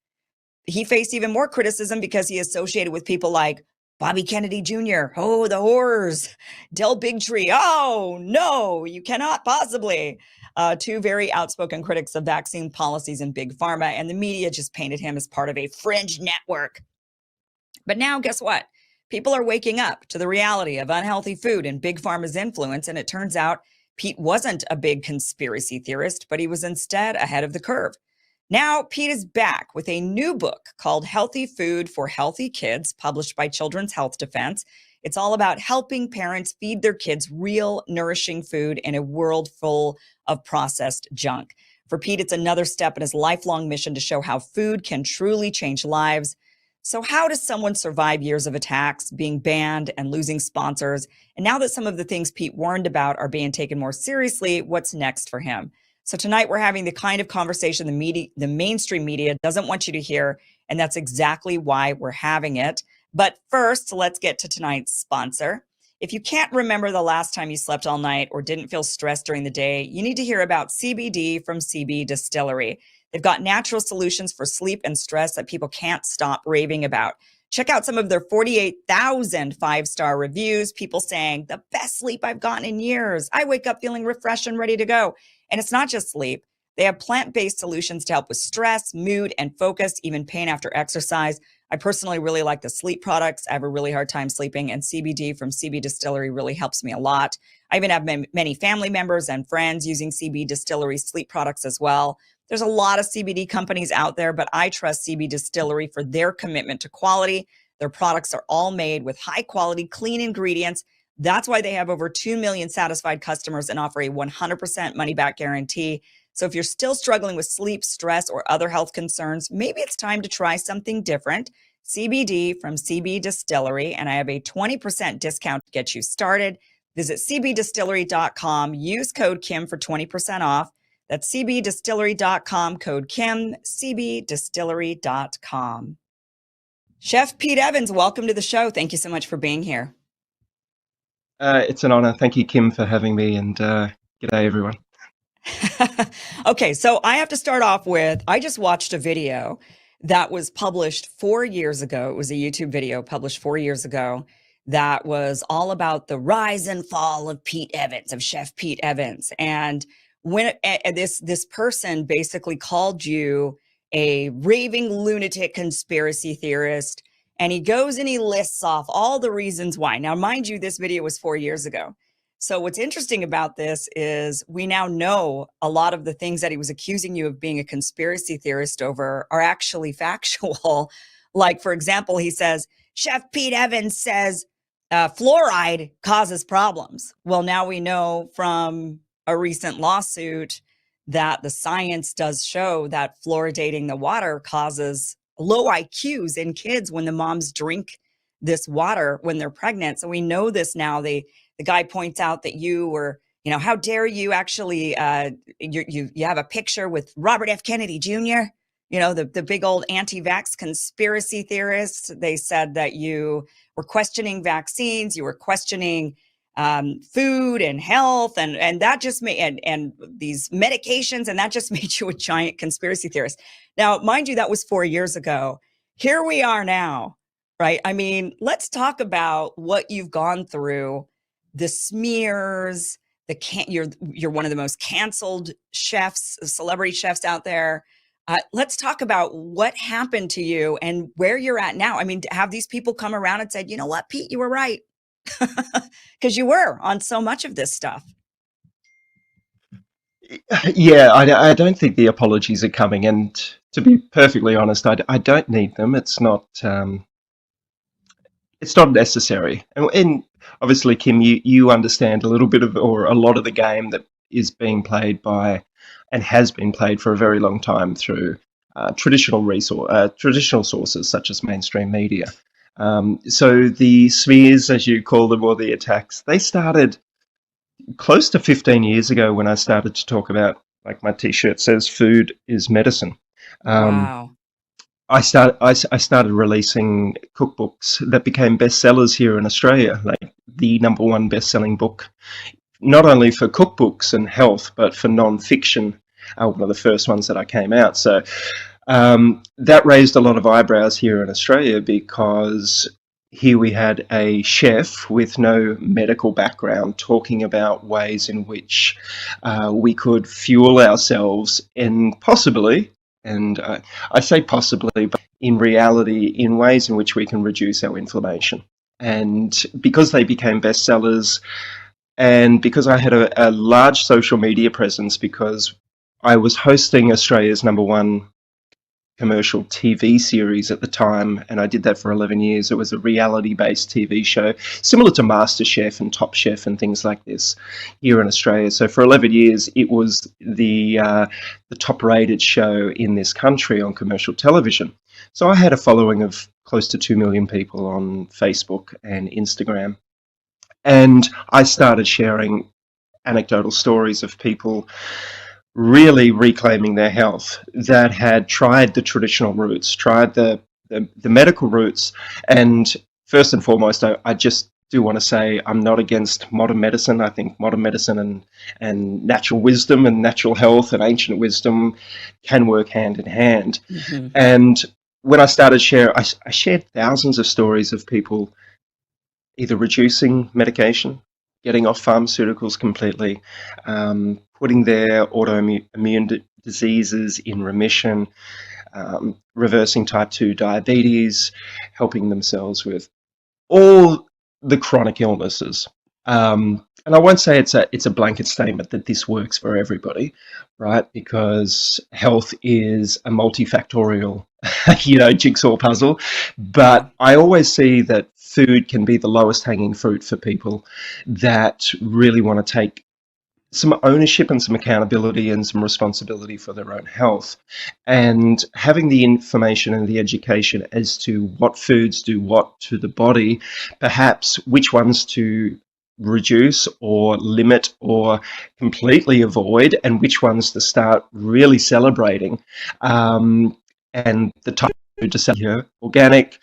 B: He faced even more criticism because he associated with people like Bobby Kennedy Jr., oh, the horrors, Del Bigtree, oh, no, you cannot possibly. Two very outspoken critics of vaccine policies in Big Pharma, and the media just painted him as part of a fringe network. But now, guess what? People are waking up to the reality of unhealthy food and Big Pharma's influence, and it turns out Pete wasn't a big conspiracy theorist, but he was instead ahead of the curve. Now, Pete is back with a new book called Healthy Food for Healthy Kids, published by Children's Health Defense. It's all about helping parents feed their kids real, nourishing food in a world full of processed junk. For Pete, it's another step in his lifelong mission to show how food can truly change lives. So how does someone survive years of attacks, being banned and losing sponsors? And now that some of the things Pete warned about are being taken more seriously, what's next for him? So tonight we're having the kind of conversation the mainstream media doesn't want you to hear, and that's exactly why we're having it. But first, let's get to tonight's sponsor. If you can't remember the last time you slept all night or didn't feel stressed during the day, you need to hear about CBD from CB Distillery. They've got natural solutions for sleep and stress that people can't stop raving about. Check out some of their 48,000 five-star reviews, people saying, the best sleep I've gotten in years. I wake up feeling refreshed and ready to go. And it's not just sleep. They have plant-based solutions to help with stress, mood, and focus, even pain after exercise. I personally really like the sleep products. I have a really hard time sleeping, and CBD from CB Distillery really helps me a lot. I even have many family members and friends using CB Distillery sleep products as well. There's a lot of CBD companies out there, but I trust CB Distillery for their commitment to quality. Their products are all made with high quality, clean ingredients. That's why they have over 2 million satisfied customers and offer a 100% money back guarantee. So if you're still struggling with sleep, stress, or other health concerns, maybe it's time to try something different. CBD from CB Distillery, and I have a 20% discount to get you started. Visit cbdistillery.com, use code Kim for 20% off. That's cbdistillery.com, code Kim, cbdistillery.com. Chef Pete Evans, welcome to the show. Thank you so much for being here.
C: It's an honor. Thank you, Kim, for having me, and g'day, everyone.
B: Okay, so I have to start off with, I just watched a video that was published 4 years ago. It was a YouTube video published 4 years ago that was all about the rise and fall of Pete Evans, of Chef Pete Evans. And when this person basically called you a raving lunatic conspiracy theorist, and he goes and he lists off all the reasons why. Now, mind you, this video was 4 years ago. So what's interesting about this is we now know a lot of the things that he was accusing you of being a conspiracy theorist over are actually factual. Like, for example, he says, Chef Pete Evans says fluoride causes problems. Well, now we know from a recent lawsuit that the science does show that fluoridating the water causes low IQs in kids when the moms drink this water when they're pregnant. So we know this now. The guy points out that you were, how dare you actually, you have a picture with Robert F. Kennedy Jr., the big old anti-vax conspiracy theorists. They said that you were questioning vaccines, you were questioning food and health, and that just made and these medications, and that just made you a giant conspiracy theorist. Now, mind you, that was 4 years ago. Here we are now, right? I mean, let's talk about what you've gone through, the smears, you're one of the most canceled chefs, celebrity chefs out there. Let's talk about what happened to you and where you're at now. I mean, have these people come around and said, you know what, Pete, you were right? Because you were on so much of this stuff.
C: Yeah, I don't think the apologies are coming, and to be perfectly honest, I don't need them. It's not necessary. And obviously, Kim, you understand a little bit of, or a lot of the game that is being played by and has been played for a very long time through traditional sources such as mainstream media. So the smears, as you call them, or the attacks, they started close to 15 years ago when I started to talk about, like my T-shirt says, food is medicine.
B: Wow.
C: I started releasing cookbooks that became bestsellers here in Australia, like the #1 best-selling book, not only for cookbooks and health, but for non-fiction, one of the first ones that I came out. So that raised a lot of eyebrows here in Australia, because here we had a chef with no medical background talking about ways in which we could fuel ourselves and possibly, and I say possibly, but in reality, in ways in which we can reduce our inflammation. And because they became bestsellers, and because I had a large social media presence, because I was hosting Australia's #1 commercial TV series at the time, and I did that for 11 years. It was a reality-based TV show, similar to MasterChef and Top Chef and things like this here in Australia. So for 11 years, it was the top-rated show in this country on commercial television. So I had a following of close to 2 million people on Facebook and Instagram. And I started sharing anecdotal stories of people really reclaiming their health, that had tried the traditional routes, tried the medical routes. And first and foremost, I just do want to say I'm not against modern medicine. I think modern medicine and natural wisdom and natural health and ancient wisdom can work hand in hand. Mm-hmm. And when I started I shared thousands of stories of people either reducing medication, getting off pharmaceuticals completely, putting their autoimmune diseases in remission, reversing type 2 diabetes, helping themselves with all the chronic illnesses. And I won't say it's a blanket statement that this works for everybody, right? Because health is a multifactorial, jigsaw puzzle. But I always see that food can be the lowest hanging fruit for people that really want to take some ownership and some accountability and some responsibility for their own health, and having the information and the education as to what foods do what to the body, perhaps which ones to reduce or limit or completely avoid, and which ones to start really celebrating, and the type of food to sell here, organic,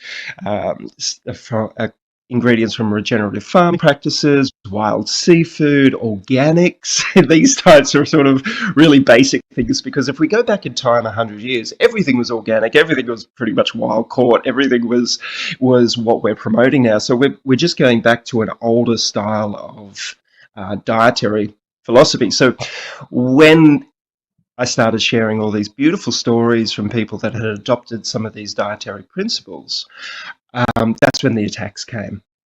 C: ingredients from regenerative farming practices, wild seafood, organics. These types are sort of really basic things, because if we go back in time 100 years, everything was organic, everything was pretty much wild caught, everything was what we're promoting now. So we're just going back to an older style of dietary philosophy. So when I started sharing all these beautiful stories from people that had adopted some of these dietary principles, that's when the attacks came.